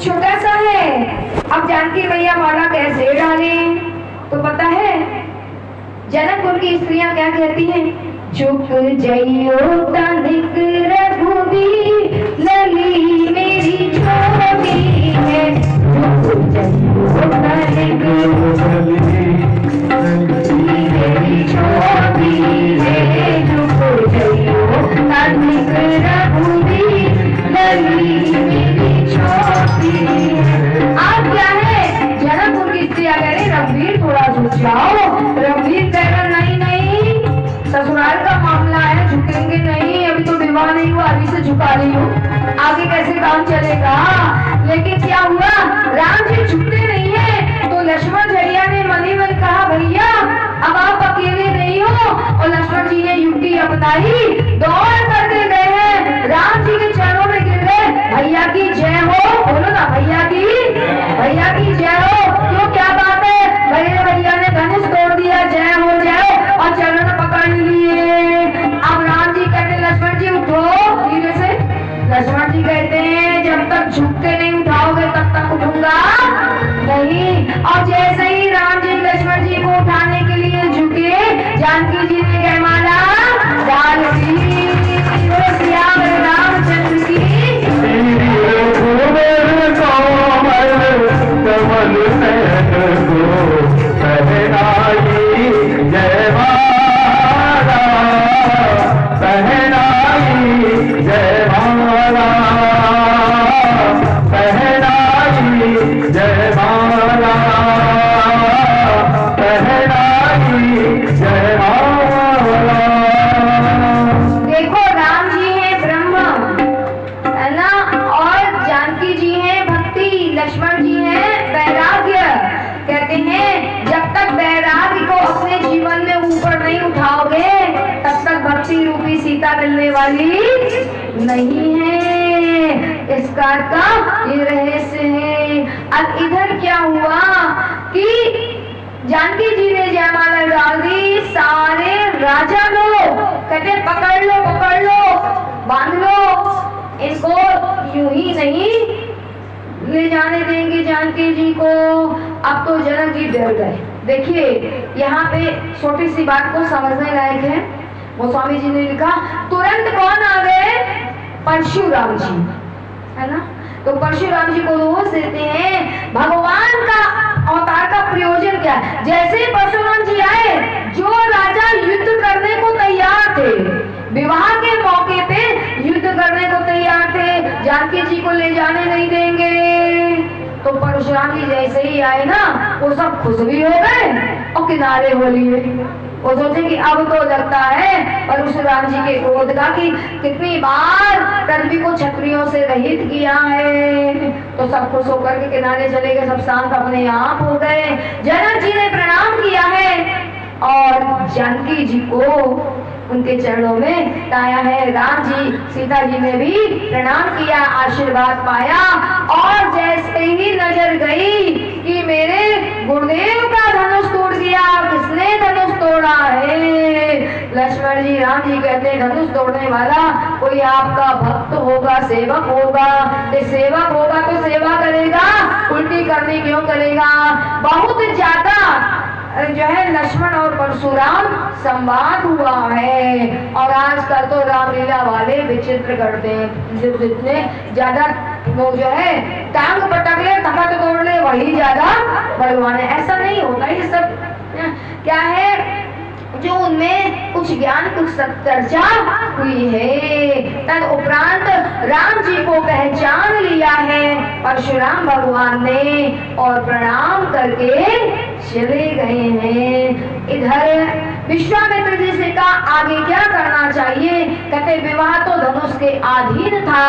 छोटा सा है। अब जानकी मैया माला कैसे डाले? तो पता है जनकपुर की स्त्रियां क्या कहती हैं? झुक जइयो तनिक रघुवीर, लली मेरी छोटी है। झुक जइयो तनिक मेरी छोटी है। झुक जइयो तनिक रघुवीर, लली मेरी छोटी है। आप क्या है? जनकपुर की स्त्रियां कह रही रघुवीर थोड़ा झुक जाओ। रघुवीर कह रहा नहीं नहीं, ससुराल का मामला है, झुकेंगे नहीं, अभी तो विवाह नहीं हुआ, अभी से झुका रही हूँ, आगे कैसे काम चलेगा। लेकिन क्या हुआ, राम जी झुकते नहीं है। तो लक्ष्मण झरिया ने मनी मन कहा भैया अब आप अकेले नहीं हो। और लक्ष्मण जी ने युक्ति अपनाई, दौड़ करके गए हैं, राम जी के चरणों में गिर गए। भैया की जय हो, बोलो ना भैया की जय हो। क्यों, क्या बात है? भैया ने धनुष तोड़ दिया, जय हो और चरण पकड़ लिए। अब राम जी कहते लक्ष्मण जी उठो धीरे से। लक्ष्मण जी कहते हैं जब तक झुकते नहीं उठाओगे तब तक उठूंगा नहीं। और जैसे ही राम जी लक्ष्मण जी को उठाने के लिए झुके, जानकी जी ने जयमाला डाल दी। रामचंद्र की मिलने वाली नहीं है। इसका ये रहस्य है। अब इधर क्या हुआ कि जानकी जी ने जयमाला डाल दी। सारे राजा लोग कहते पकड़ लो बांध लो, इनको यूं ही नहीं ले जाने देंगे जानकी जी को। अब तो जनक जी डर गए। देखिए यहाँ पे छोटी सी बात को समझने लायक है। गोस्वामी जी ने लिखा तुरंत कौन आ गए? परशुराम जी, है ना। तो परशुराम जी को दोष देते हैं भगवान का अवतार का प्रयोजन क्या है। जैसे परशुराम जी आए, जो राजा युद्ध करने को तैयार थे, विवाह के मौके पे युद्ध करने को तैयार थे, जानकी जी को ले जाने नहीं देंगे। तो परशुराम जी जैसे ही आए ना, वो सब खुश भी हो गए और किनारे हो लिए। वो सोचे कि अब तो लगता है परशुराम जी के क्रोध का कि कितनी बार पृथ्वी को क्षत्रियों से रहित किया है। तो सब खुश होकर के किनारे चले गए, सब शांत अपने आप हो गए। जनक जी ने प्रणाम किया है और जानकी जी को उनके चरणों में लाया है। राम जी सीता जी ने भी प्रणाम किया, आशीर्वाद पाया। और जैसे ही नजर गई कि मेरे गुरुदेव का धनुष टूट गया, किसने धनुष तोड़ा है? लक्ष्मण जी राम जी कहते हैं धनुष तोड़ने वाला कोई आपका भक्त होगा, सेवक होगा। सेवक होगा तो सेवा करेगा, उल्टी करनी क्यों करेगा? बहुत ज्यादा जो है लक्ष्मण और परशुराम संवाद हुआ है। और आजकल तो रामलीला वाले विचित्र करते हैं, जितने ज्यादा वो जो है टांग पटक ले, तखत तोड़ ले, वही ज्यादा बलवान है। ऐसा नहीं होता। ये सब क्या है जो उनमें कुछ ज्ञान कुछ चर्चा हुई है। तद उपरांत राम जी को पहचान लिया है परशुराम भगवान ने और प्रणाम करके चले गए हैं। इधर विश्वामित्र जी से कहा आगे क्या करना चाहिए? कहते विवाह तो धनुष के अधीन था,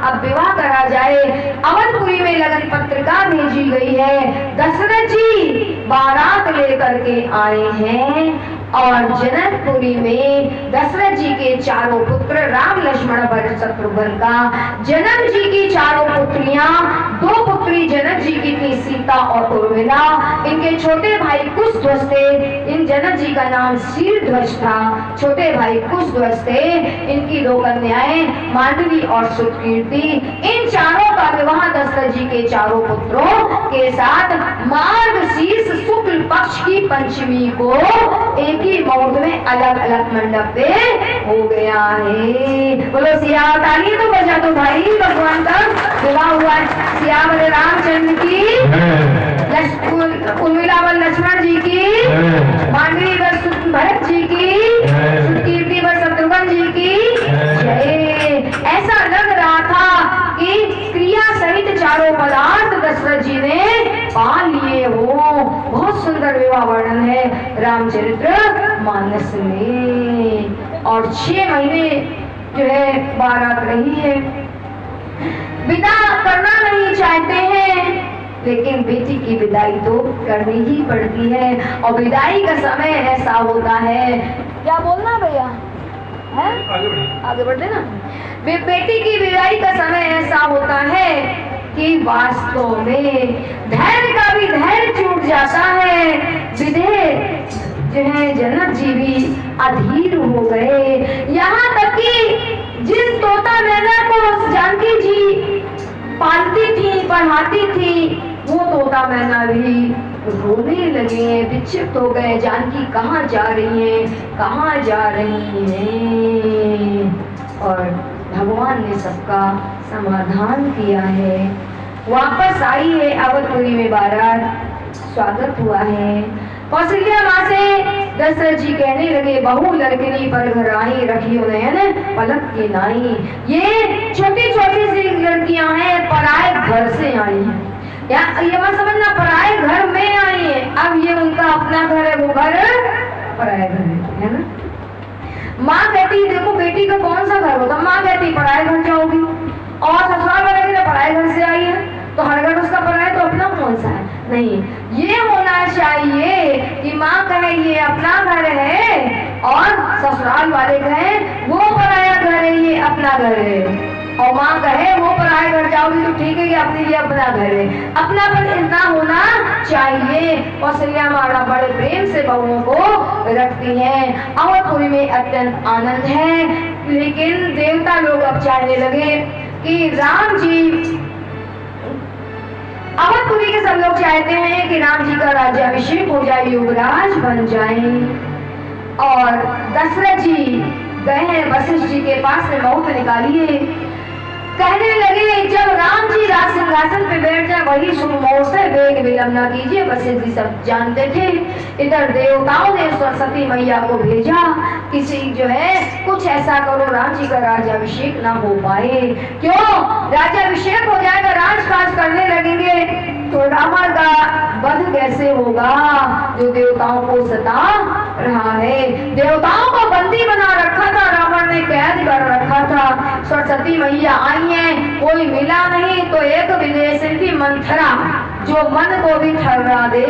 अब विवाह करा जाए। अवधपुरी में लगन पत्रिका भेजी गई है। दशरथ जी बारात लेकर के आए हैं और जनकपुरी में दशरथ जी के चारों पुत्र राम लक्ष्मण भरत शत्रुघ्न का, जनक जी की चारों पुत्रियां, दो पुत्री जनक जी की थी सीता और उर्मिला। इनके छोटे भाई कुशध्वज थे, इन जनक जी का नाम शीरध्वज था। छोटे भाई कुशध्वज थे, इनकी दो कन्याएं मांडवी और सुकीर्ति। इन चारों का विवाह दशरथ दशरथ जी के चारों पुत्रों के साथ मार्गशीर्ष शुक्ल पक्ष की पंचमी को एक ही मुहूर्त में अलग अलग मंडप पे हो गया है। बोलो सिया, ताली तो बजा दो भाई, भगवान का विवाह हुआ है। सिया बोले रामचंद्र की, उर्मिला व लक्ष्मण जी की, मांडवी व भरत जी की, कीर्ति व शत्रुघ्न जी की जय। ऐसा लग रहा था कि क्रिया सहित चारों पदार्थ दशरथ जी ने पा लिए हो। बहुत सुंदर विवाह वर्णन है रामचरित्र मानस में। और 6 महीने जो है बारात रही है। विदा करना नहीं चाहते हैं, लेकिन बेटी की विदाई तो करनी ही पड़ती है। और विदाई का समय ऐसा होता है, क्या बोलना भैया है, आगे बढ़ते ना। बेटी की विदाई का समय ऐसा होता है कि वास्तव में धैर्य का भी धैर्य छूट जाता है। विधे जो है जनक जी भी अधीर हो गए। यहाँ तक कि जिस तोता मैना को जानकी जी पालती थी, पढ़ाती थी, वो तोता मैना भी रोने लगे, विक्षिप्त हो गए। जानकी कहाँ जा रही है, कहाँ जा रही है। और भगवान ने सबका समाधान किया है। वापस आई है अवधपुरी में बारात, स्वागत हुआ है। कौशल्या माँ से दशरथ जी कहने लगे, बहू लड़कनी पर घर आई, रखियो नयन पलक की नाई। ये छोटी छोटी सी लड़कियां हैं, पराए घर से आई हैं। ये मत समझना पराए घर में आई है। अब ये उनका अपना घर है, वो घर पराए घर है ना। माँ कहती देखो बेटी का कौन सा घर होगा, माँ कहती पराए घर जाओगी। और ससुराल वाले के पराए घर से आई है, तो हर घर उसका पराया, तो अपना कौन सा है। नहीं, ये होना चाहिए कि माँ कहे ये अपना घर है और ससुराल वाले कहे वो पराया घर है, ये अपना घर है। और माँ कहे वो पराए घर जाओगी तो ठीक है, ये अपने लिए अपना घर है। अपनापन इतना होना चाहिए। कौशल्या माँ बड़े प्रेम से बहुओं को रखती हैं। अवधपुरी में अत्यंत आनंद है। लेकिन देवता लोग अब चाहने लगे कि राम जी, अवधपुरी के सब लोग चाहते हैं कि राम जी का राज्याभिषेक हो जाए, युवराज बन जाए। और दशरथ जी गए हैं वशिष्ठ जी के पास में, मुहूर्त निकालिए। कहने लगे जब राम जी राज सिंहासन पे बैठ जाए वही शुभ मुहूर्त है, वेग विलंब न कीजिए। वशिष्ठ जी सब जानते थे। इधर देवताओं ने सरस्वती मैया को भेजा, किसी जो है कुछ ऐसा करो राम जी का राज्याभिषेक ना हो पाए। क्यों? राज्याभिषेक हो जाएगा, राजकाज करने लगेंगे तो रावण का वध कैसे होगा, जो देवताओं को सता रहा है। देवताओं को बंदी बना रखा था, रावण ने कैद कर रखा था। सरस्वती मैया आई है, कोई मिला नहीं तो एक विदेशी मंथरा, जो मन को भी ठहरा दे,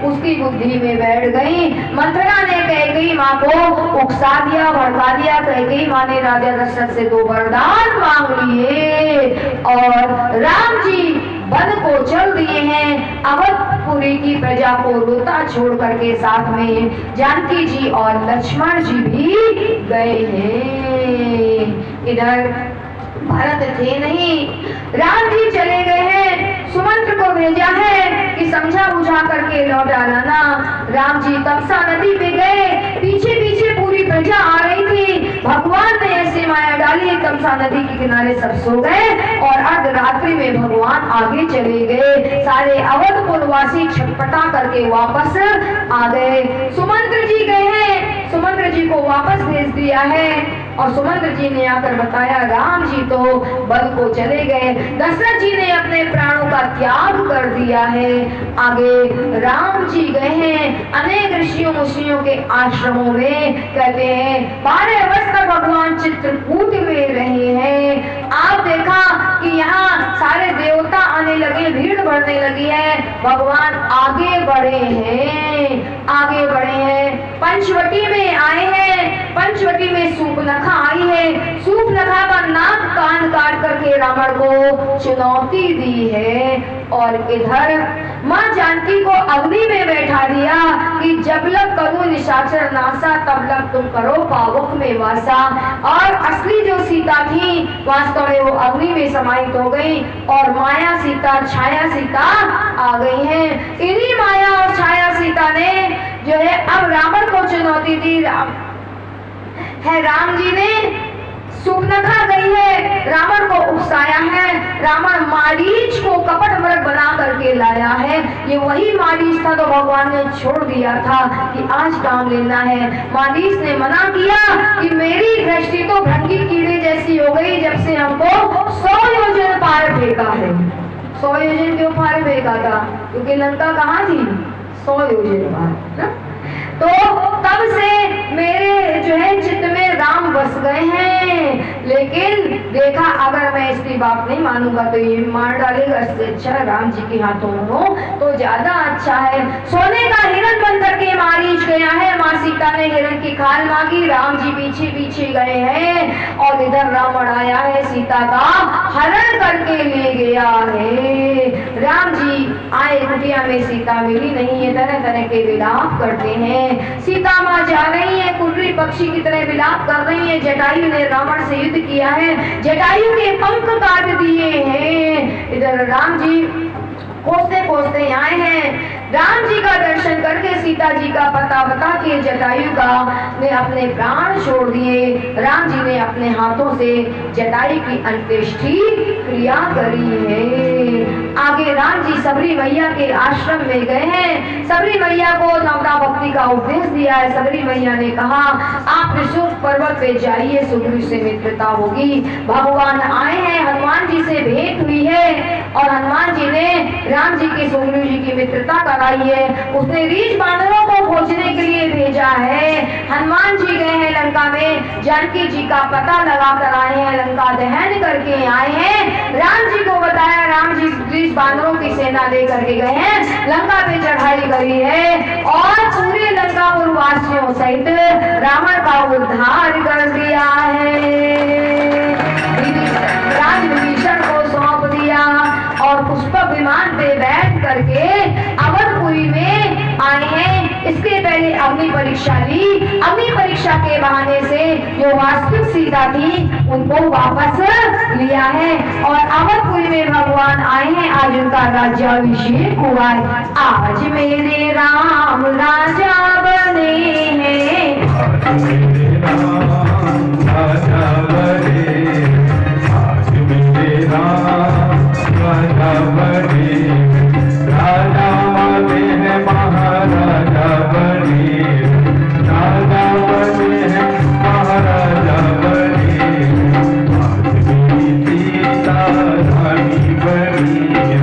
उसकी बुद्धि में बैठ गई। मंथरा ने कैकेयी माँ को उकसा दिया, भड़का दिया। कैकेयी माँ ने राजा दशरथ से 2 वरदान मांग लिए और राम जी वन को चल दिए हैं। अवधपुरी की प्रजा को रोता छोड़ करके साथ में जानकी जी और लक्ष्मण जी भी गए हैं। इधर भरत थे नहीं, राम जी चले गए हैं। सुमंत्र को भेजा है कि समझा बुझा करके लौटा लाना। राम जी तमसा नदी पे गए, पीछे पीछे पूरी प्रजा आ रही थी। भगवान ने ऐसी माया डाली, तमसा नदी के किनारे सब सो गए और अर्धरात्रि में भगवान आगे चले गए। सारे अवधपुरवासी छटपटा करके वापस आ गए। सुमंत्र जी गए हैं, सुमंत्र जी को वापस भेज दिया है। और सुमंत्र जी ने आकर बताया राम जी तो वन को चले गए। दशरथ जी ने अपने प्राणों का त्याग कर दिया है। आगे राम जी गए हैं अनेक ऋषियों मुनियों के आश्रमों में। कहते हैं 12 वर्ष तक भगवान चित्रकूट में रहे हैं। आप देखा कि यहाँ सारे देवता आने लगे, भीड़ बढ़ने लगी है। भगवान आगे बढ़े हैं, आगे बढ़े हैं। पंचवटी में आए हैं, पंचवटी में सूर्पनखा आई है। सूर्पनखा का नाक कान काट करके रावण को चुनौती दी है। और इधर माँ जानकी को अग्नि में बैठा दिया कि जब लग करूं निशाचर नासा तब लग तुम करो पावक में वासा। और असली जो सीता थी वास्तव में वो अग्नि में समाहित हो गई और माया सीता छाया सीता आ गई है। इन्हीं माया और छाया सीता ने जो है अब रावण को चुनौती दी। राम जी ने सूर्पनखा गई है, रावण को उकसाया है। रावण मारीच को कपट मृग बना करके लाया है। ये वही मारीच था तो भगवान ने छोड़ दिया था कि आज काम लेना है। मारीच ने मना किया कि मेरी दृष्टि तो भंगी कीड़े जैसी हो गई जब से हमको 100 योजन पार फेंका है। 100 योजन क्यों पार फेंका था? क्योंकि लंका कहाँ थी? 100 योजन पार। तो तब से मेरे जो है चित्त में राम बस गए हैं। लेकिन देखा अगर मैं इसकी बात नहीं मानूंगा तो ये मार डालेगा, इससे अच्छा राम जी के हाथों में हो तो ज्यादा अच्छा है। सोने का हिरण बन करके मारीच गया है। माँ सीता ने हिरण की खाल मांगी, राम जी पीछे पीछे गए हैं और इधर रावण आया है, सीता का हरण करके ले गया है। राम जी आए, कुटिया में सीता मिली नहीं है, तरह तरह के विलाप करते हैं। सीता माँ जा रही है, कुर्री पक्षी की तरह विलाप कर रही है। जटायु ने रावण से युद्ध किया है, जटायु के पंख काट दिए हैं। इधर राम जी कोसते कोसते आए हैं। राम जी का दर्शन करके सीता जी का पता बता के जटायु का ने अपने प्राण छोड़ दिए। राम जी ने अपने हाथों से जटायु की अंत्येष्टि क्रिया करी है। आगे राम जी सबरी मैया के आश्रम में गए हैं। सबरी मैया को नवरा भक्ति का उपदेश दिया है। सबरी मैया ने कहा आप त्रिशूल पर्वत पे जाइए, सुग्रीव से मित्रता होगी। भगवान आए हैं, हनुमान जी से भेंट हुई है और हनुमान जी ने राम जी की सुग्रीव जी की मित्रता कराई है। उसने रीछ बानरों को खोजने के लिए भेजा है। हनुमान जी गए हैं लंका में, जानकी जी का पता लगा कर आए हैं, लंका दहन करके आए हैं। राम जी को बताया, राम जी रीछ बानरों की सेना लेकर के गए हैं, लंका पे चढ़ाई करी है और पूरे लंकापुर वासियों सहित रावण का उद्धार कर दिया है। विभीषण को सौंप दिया और पुष्पक विमान पे बैठ करके अवधपुरी में आए हैं। इसके पहले अग्नि परीक्षा ली। अग्नि परीक्षा के बहाने से जो वास्तविक सीता थी उनको वापस लिया है और अवधपुरी में भगवान आए हैं। आज उनका राज्याभिषेक हुआ है। आज मेरे राम राजा बने हैं, आज मेरे राम राजा बने, आज मेरे राम राजा बने, राजा बने हैं महाराजा बने, राजा बने हैं महाराजा बने, आज मेरी सीता रानी बनी है,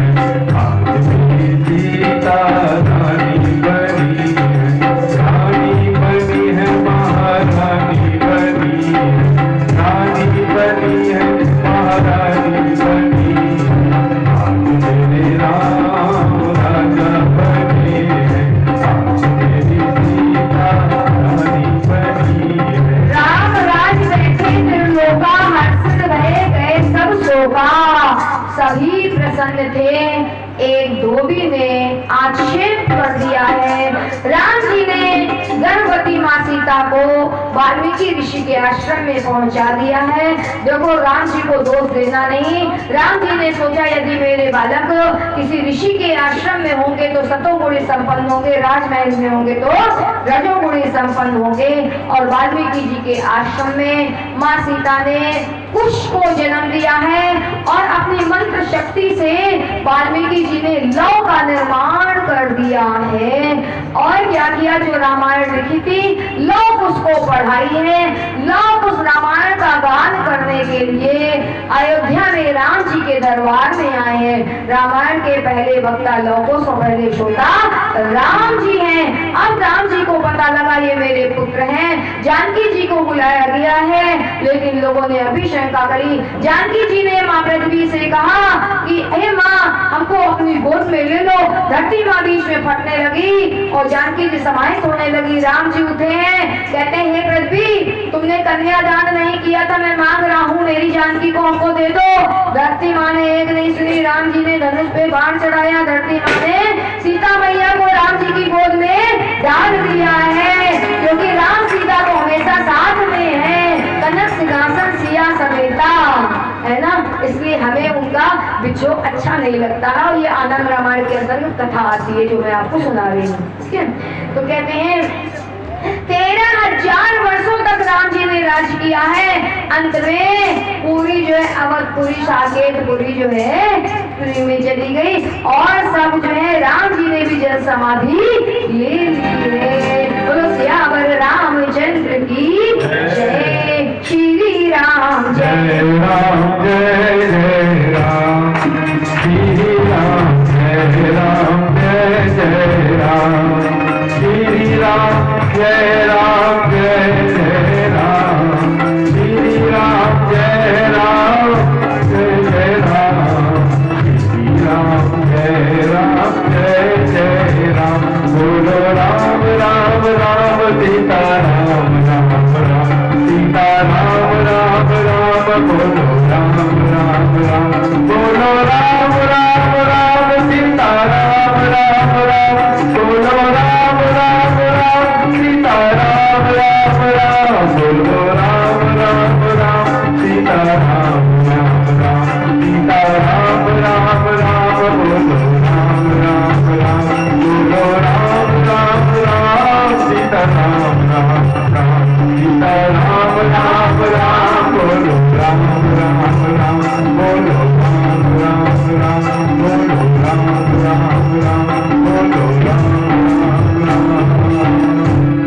आज मेरी सीता रानी बनी है, रानी बनी है महारानी बनी है, रानी बनी है महारानी बनी, आज मेरे राम राजा बने हैं, आज मेरी सीता रानी बनी है। राम राज बैठे त्रिलोका, हर्षित भये गए सब शोभा। सभी प्रसन्न थे, एक धोबी ने आक्षेप कर दिया है। राम जी ने गर्भवती माँ सीता को वाल्मीकि ऋषि के आश्रम में पहुंचा दिया है। देखो राम जी को दोष देना नहीं। राम जी ने सोचा यदि मेरे बालक किसी ऋषि के आश्रम में होंगे तो सतोगुणी संपन्न होंगे, राजमहल में होंगे तो रजोगुणी संपन्न होंगे। और वाल्मीकि जी के आश्रम में माँ सीता ने कुश को जन्म दिया है और अपनी मंत्र शक्ति से वाल्मीकि जी ने लौ का निर्माण कर दिया है। और क्या किया, जो रामायण लिखी थी लौ कुश को पढ़ाई है। लौ कुश रामायण का गान करने के लिए अयोध्या में राम जी के दरबार में आए हैं। रामायण के पहले वक्ता लौ कुश और पहले श्रोता राम जी हैं। अब राम जी को पता लगा ये मेरे पुत्र हैं। जानकी जी को बुलाया गया है, लेकिन लोगों ने अभी शंका करी। जानकी जी ने माँ पृथ्वी से कहा कि हे माँ हमको अपनी गोद में ले लो। धरती माँ बीच में फटने लगी और जानकी जी समाहित होने लगी। राम जी उठे हैं, कहते हैं हे पृथ्वी तुमने कन्यादान नहीं किया था, मैं मांग रहा हूँ मेरी जानकी को हमको दे दो। धरती माँ ने एक नहीं सुनी। राम जी ने धनुष पे बाण चढ़ाया, धरती माँ ने डाल दिया है, क्योंकि राम सीता तो हमेशा साथ में है, कनक सिंहासन सिया समेता, है ना, इसलिए हमें उनका विछोह अच्छा नहीं लगता है। और ये आनंद रामायण के अंदर कथा आती है जो मैं आपको सुना रही हूँ, ठीक है। तो कहते हैं 13,000 वर्षों तक राम जी ने राज किया है। अंत में पूरी जो है अवधपुरी साकेतपुरी जो है पुरी में चली गई, और सब जो है राम जी ने भी जल समाधि ले ली है। बोलो सियावर रामचंद्र की जय, श्री राम जय राम जय जय राम, श्री राम जय राम जय जय राम, श्री राम जय राम जय जय राम, श्री राम जय राम जय जय राम, श्री राम जय राम जय जय राम। बोलो राम राम राम सीता राम राम राम, सीता राम राम राम, बोलो राम राम राम, बोलो राम राम राम सीता राम राम राम, बोलो राम राम राम सीता राम राम राम, बोलो राम राम राम सीता राम राम राम, सीता राम राम राम, बोलो राम राम राम, बोलो राम राम राम सीता राम राम राम, सीता राम राम राम, बोलो राम राम राम, बोलो राम राम राम, बोलो राम राम राम, बोलो राम राम।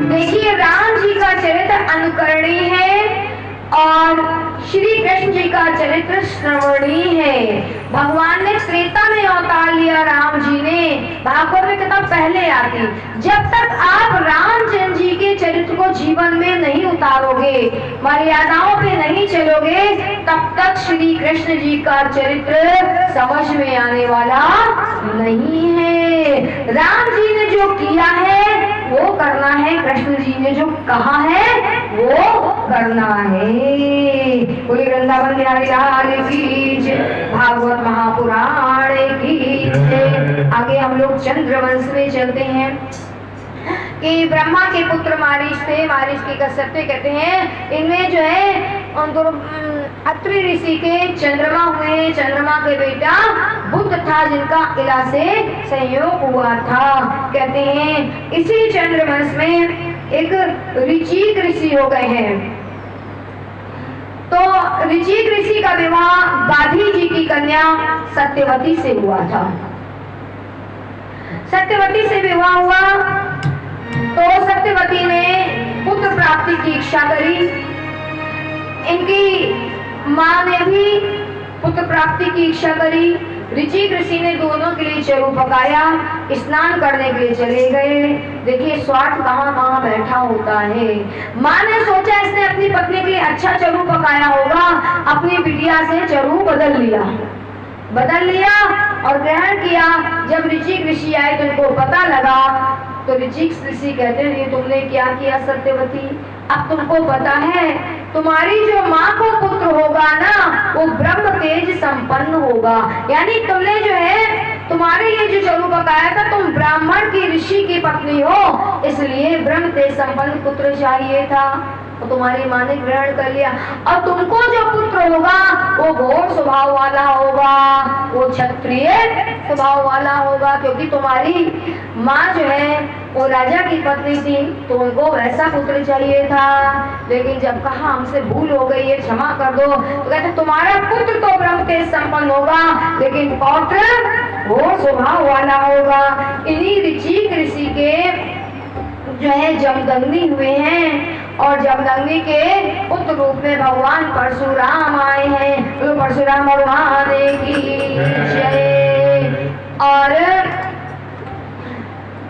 देखिए राम जी का चरित्र अनुकरणीय है और श्री कृष्ण जी का चरित्र श्रवणीय है। भगवान ने त्रेता में अवतार लिया, राम जी ने। भागवत में किताब पहले आती। जब तक आप रामचंद्र जी के चरित्र को जीवन में नहीं उतारोगे, मर्यादाओं पे नहीं चलोगे, तब तक श्री कृष्ण जी का चरित्र समझ में आने वाला नहीं है। राम जी ने जो किया है वो करना है, कृष्ण जी ने जो कहा है वो करना है। बोले वृंदावन बिहारी लाल की जय, भागवत महापुराण की जय। आगे हम लोग चंद्रवंश में चलते हैं कि ब्रह्मा के पुत्र मारीच थे, मारीच की कसरते कहते हैं। इनमें जो है अत्रि ऋषि के चंद्रमा हुए, चंद्रमा के बेटा बुध था जिनका इला से संयोग हुआ था। कहते हैं इसी चंद्रवंश में एक ऋचिक ऋषि हो गए हैं। तो ऋचिक ऋषि का विवाह गाधी जी की कन्या सत्यवती से हुआ था। सत्यवती से विवाह हुआ तो सत्यवती ने पुत्र प्राप्ति की इच्छा करी। इनकी मां ने भी पुत्र प्राप्ति की इच्छा करी। ऋचिक ऋषि ने दोनों के लिए चरु पकाया, स्नान करने के लिए चले गए। देखिए स्वार्थ कहाँ कहाँ बैठा होता है। माँ ने सोचा इसने अपनी पत्नी के लिए अच्छा चरु पकाया होगा, अपनी बिटिया से चरु बदल लिया और ग्रहण किया। जब ऋचिक ऋषि आए तो उनको पता लगा, तो ऋचिक ऋषि कहते हैं ये तुमने क्या किया सत्यवती? अब तुमको पता है तुम्हारी जो माँ को पुत्र होगा ना वो ब्रह्म तेज संपन्न होगा। यानी तुमने जो है तुम्हारे लिए जो चरु पकाया था, तुम ब्राह्मण की ऋषि की पत्नी हो, इसलिए ब्रह्म तेज संपन्न पुत्र चाहिए था, तो तुम्हारी माँ ने ग्रहण कर लिया। और तुमको जो पुत्र होगा वो घोर स्वभाव वाला होगा, वो क्षत्रिय स्वभाव वाला होगा, क्योंकि तुम्हारी माँ जो है वो राजा की पत्नी थी, तो उनको वैसा पुत्र चाहिए था। लेकिन जब कहा हमसे भूल हो गई है, क्षमा कर दो, तो कहते तुम्हारा पुत्र तो ब्रह्म तेज संपन्न होगा, लेकिन पौत्र घोर स्वभाव वाला होगा। इन्हीं ऋचिक ऋषि के जो है जमदग्नि हुए हैं, और जमदग्नि के पुत्र रूप में भगवान परशुराम आए हैं। तो परशुराम भगवान की जय। और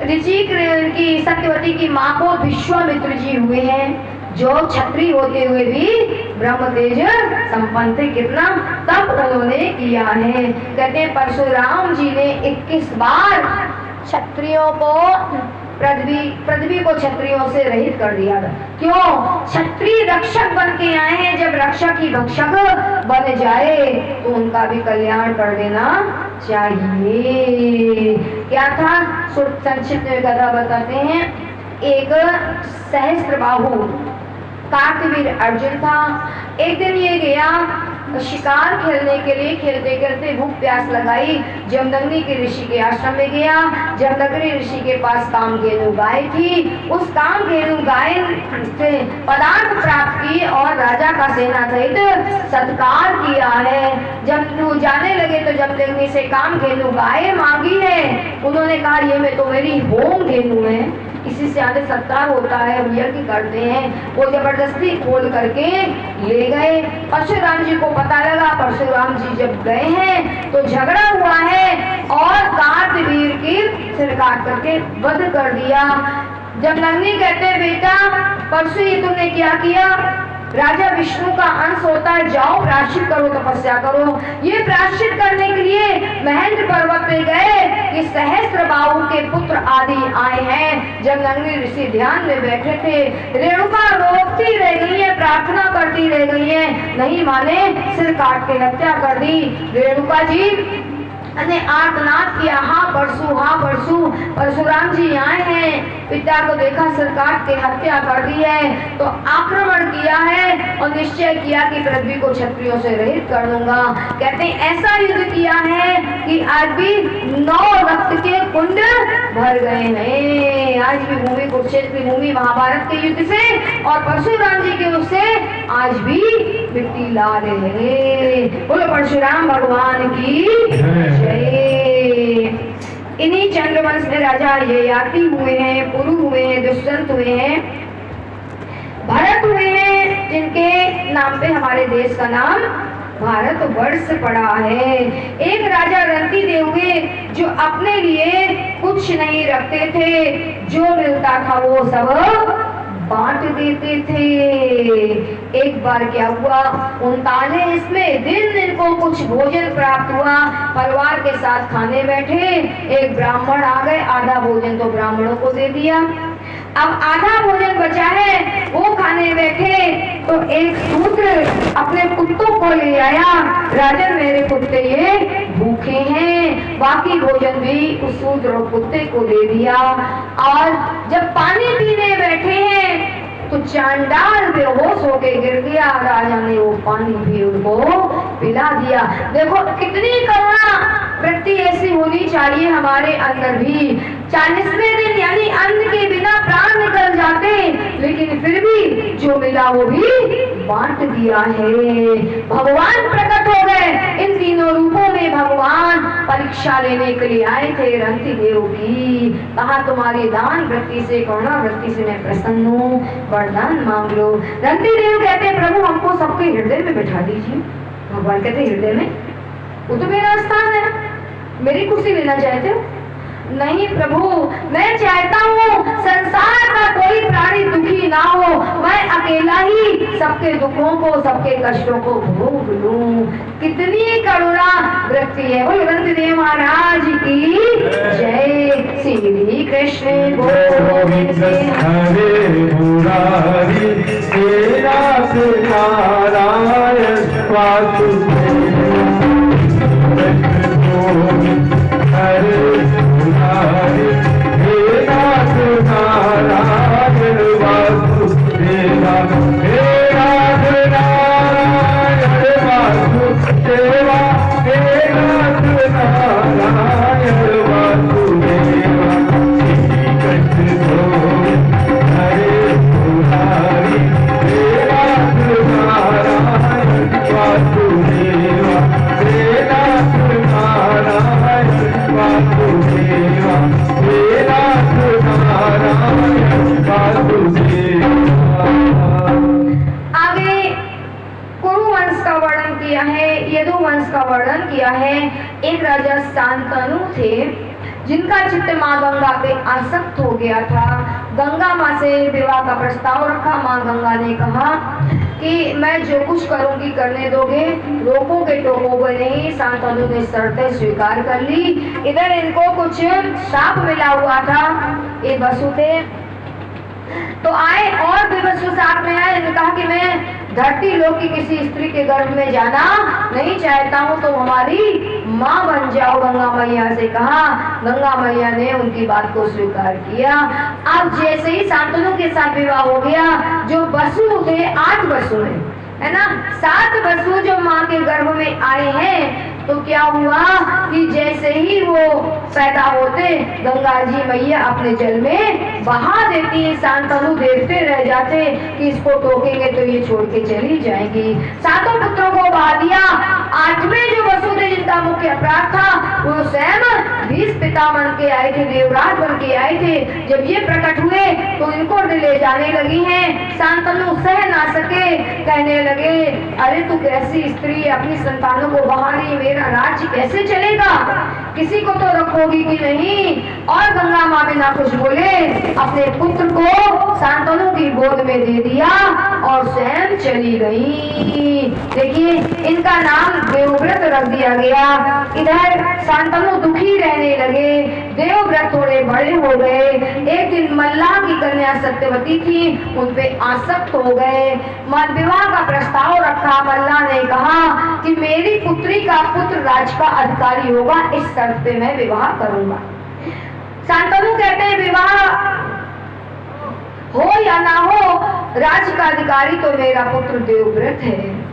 ऋचिक की सत्यवती की माँ को विश्वामित्र जी हुए हैं, जो क्षत्रिय होते हुए भी ब्रह्म तेज संपन्न थे। कितना तप उन्होंने किया है। कहते हैं परशुराम जी ने 21 बार क्षत्रियों को पृथ्वी को क्षत्रियों से रहित कर दिया था। क्यों? क्षत्रिय रक्षक बन के आए हैं, जब रक्षक ही भक्षक बन जाए तो उनका भी कल्याण कर देना चाहिए। क्या था? संक्षिप्त में कथा बताते हैं। एक सहस्त्रबाहु कार्तवीर अर्जुन था। एक दिन ये गया शिकार खेलने के लिए, खेलते खेलते भूख प्यास लगाई, जमदग्नि के ऋषि के आश्रम में गया। जमदग्नि ऋषि के पास कामधेनु गाय थी। उस कामधेनु गाय से पदार्थ प्राप्त की और राजा का सेना सहित सत्कार किया है। जब वो जाने लगे तो जमदग्नि से कामधेनु गाय मांगी है। उन्होंने कहा ये में तो मेरी होम धेनु है, इसी से आगे सत्कार होता है, हम यज्ञ करते हैं। वो जबरदस्ती खोल करके ले गए। परशुराम जी को पता लगा। परशुराम जी जब गए हैं तो झगड़ा हुआ है और कार्तवीर की सिर काट करके वध कर दिया। जमदग्नि कहते हैं बेटा परशु ये तुमने क्या किया? राजा विष्णु का अंश होता है, जाओ प्रायश्चित करो, तपस्या करो। ये प्रायश्चित करने के लिए महेंद्र पर्वत पे गए कि सहस्त्रबाहु के पुत्र आदि आए हैं। जमदग्नि ऋषि ध्यान में बैठे थे। रेणुका रोकती रह गई है, प्रार्थना करती रह गई है, नहीं माने सिर काट के हत्या कर दी। रेणुका जी ने आर्तनाद किया, हाँ परशु। परशुराम जी आए हैं, पिता को देखा सिर काट के हत्या कर दी है, तो आक्रमण किया है और निश्चय किया कि पृथ्वी को क्षत्रियों से रहित कर दूंगा। कहते हैं ऐसा युद्ध किया है कि आज भी 9 रक्त के कुंड भर गए हैं। आज भी भूमि कुरुक्षेत्र की भूमि महाभारत के युद्ध से और परशुराम जी के उससे आज भी मिट्टी ला रहे हैं। बोलो परशुराम भगवान की जय। इन्हीं चंद्रवंश में राजा ययाति हुए हैं, पुरु हुए हैं, दुष्यंत हुए हैं, भरत हुए हैं, जिनके नाम पे हमारे देश का नाम भारत वर्ष पड़ा है। एक राजा रंती देव हुए जो अपने लिए कुछ नहीं रखते थे, जो मिलता था वो सब बांट देते थे। एक बार क्या हुआ, 39वें दिन इनको कुछ भोजन प्राप्त हुआ। परिवार के साथ खाने बैठे, एक ब्राह्मण आ गए, आधा भोजन तो ब्राह्मणों को दे दिया। अब आधा भोजन बचा है, वो खाने बैठे तो एक शूद्र अपने कुत्तों को ले आया। राजन मेरे कुत्ते ये भूखे हैं। बाकी भोजन भी उस शूद्र और कुत्ते को दे दिया। और जब पानी पीने बैठे हैं तो चांडाल बेहोश होके गिर गया। राजा ने वो पानी भी उनको पिला दिया। देखो कितनी करुणा वृत्ति ऐसी होनी चाहिए हमारे अंदर भी। 40वें दिन यानी अन्न के बिना प्राण निकल जाते, लेकिन फिर भी जो मिला वो भी बांट दिया है। भगवान प्रकट हो गए। इन तीनों रूपों में भगवान परीक्षा लेने के लिए आए थे रंती देव की। कहा तुम्हारी दान वृत्ति से, करुणा वृत्ति से मैं प्रसन्न हूँ, वरदान मांग लो। रंती देव कहते प्रभु हमको सबके हृदय में बैठा दीजिए। भगवान कहते हृदय में? वो तो मेरा स्थान है, मेरी कुर्सी लेना चाहते हो? नहीं प्रभु, मैं चाहता हूँ संसार का कोई प्राणी दुखी ना हो, मैं अकेला ही सबके दुखों को, सबके कष्टों को भोग लूं। कितनी करुणा वृत्ति है। बोलो रंतदेव महाराज की जय। श्री कृष्ण गोविंद हरे मुरारी हे नाथ नारायण वासुदेव। हरे मुरारी हे नाथ नारायण वासुदेव। हे नाथ नारायण वासुदेव। हे नाथ नारायण वासुदेव। श्री कृष्ण गोविंद हरे मुरारी हे नाथ नारायण वासुदेव। हे नाथ नारायण वासुदेव। हे नाथ नारायण वासुदेव। आगे कुरु वंश का वर्णन किया है, यदु वंश का वर्णन किया है। एक राजा शांतनु थे जिनका चित्त माँ गंगा पे आसक्त हो गया था। गंगा माँ से विवाह का प्रस्ताव रखा। माँ गंगा ने कहा कि मैं जो कुछ करूंगी करने दोगे, रोकोगे टोकोगे नहीं। शांतनु ने शर्तें स्वीकार कर ली। इधर इनको कुछ शाप मिला हुआ था। एक वसु थे तो आए और भी वसु साथ में आए। इन्होंने कहा कि मैं धरती लोक की किसी स्त्री के गर्भ में जाना नहीं चाहता हूँ, तो हमारी माँ बन जाओ, गंगा मैया से कहा। गंगा मैया ने उनकी बात को स्वीकार किया। अब जैसे ही शांतनु के साथ विवाह हो गया, जो वसु थे 8 वसु है ना, 7 वसु जो माँ के गर्भ में आए हैं, तो क्या हुआ कि जैसे ही वो पैदा होते गंगा जी मैया अपने जल में बहा देती है। शांतनु देखते रह जाते कि इसको टोकेंगे तो ये छोड़ के चली जाएगी। 7 पुत्रों को बहा दिया। 8वें जो वसु थे, जिनका मुख्य अपराध था, वो स्वयं 20 पिता बन के आए थे, देवराज बन के आए थे। जब ये प्रकट हुए तो इनको ले जाने लगी हैं। शांतनु सह ना सके, कहने लगे, अरे तू कैसी स्त्री, अपनी संतानों को बहा रही, मेरा राज्य कैसे चलेगा, किसी को तो रखोगी कि नहीं। और गंगा माँ बिना कुछ बोले अपने पुत्र को शांतनु की गोद में दे दिया और स्वयं चली गई। देखिए, इनका नाम देवव्रत रख दिया गया। इधर शांतनु दुखी रहने लगे, देवव्रत थोड़े बड़े हो गए। एक दिन मल्लाह की कन्या सत्यवती थी, उन पे आसक्त हो गए। विवाह का प्रस्ताव रखा। मल्लाह ने कहा कि मेरी पुत्री का पुत्र राज का अधिकारी होगा, इस शर्त पे मैं विवाह करूंगा। शांतनु कहते हैं, विवाह हो या ना हो, राज का अधिकारी तो मेरा पुत्र देवव्रत है।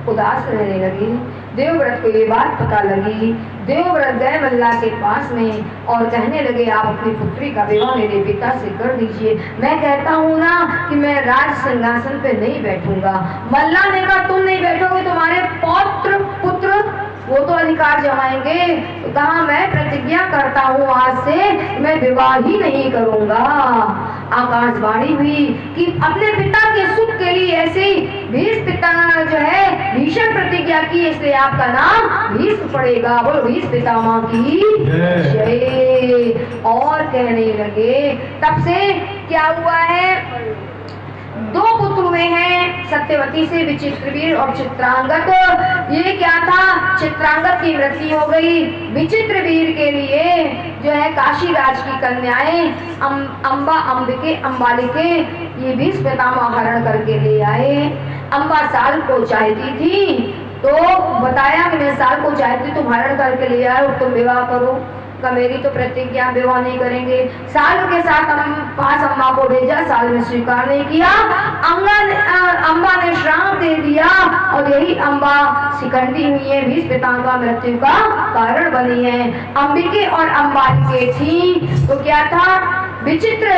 उदास रहने लगी। देवव्रत को ये बात पता लगी। देवव्रत गए मल्लाह के पास में और कहने लगे, आप अपनी पुत्री का विवाह मेरे पिता से कर दीजिए। मैं कहता हूँ ना कि मैं राज सिंहासन पे नहीं बैठूंगा। मल्लाह ने कहा, तुम नहीं बैठोगे, तुम्हारे पौत्र पुत्र वो तो अधिकार जमाएंगे। तो कहा, मैं प्रतिज्ञा करता हूँ आज से मैं विवाह ही नहीं करूंगा। आकाशवाणी हुई कि अपने पिता के सुख के लिए ऐसे भीष्म पिता जो है भीषण प्रतिज्ञा की, इसलिए आपका नाम भीष्म पड़ेगा। बोलो भीष्म पितामह की जय। और कहने लगे, तब से क्या हुआ है, 2 पुत्र हुए हैं सत्यवती से, विचित्रवीर और चित्रांगत। ये क्या था, चित्रांगत की मृत्यु हो गई। विचित्रवीर के लिए जो है काशी राज की कन्याएं अम्बा, अंबिके, अंबालिके, ये भी पितामह हरण करके ले आए। अम्बा साल को चाहती थी, तो बताया कि मैं साल को चाहती, तुम हरण करके ले आए, तुम विवाह करो। का मेरी तो प्रतिज्ञा, विवाह नहीं करेंगे। साल के साथ पास अम्मा को भेजा, साल ने स्वीकार नहीं किया। अम्बा ने श्राप दे दिया और यही अम्बा शिखंडी हुई है, भीष्म पितामह मृत्यु का कारण बनी है। अंबिके और अंबालिके थी, तो क्या था, विचित्र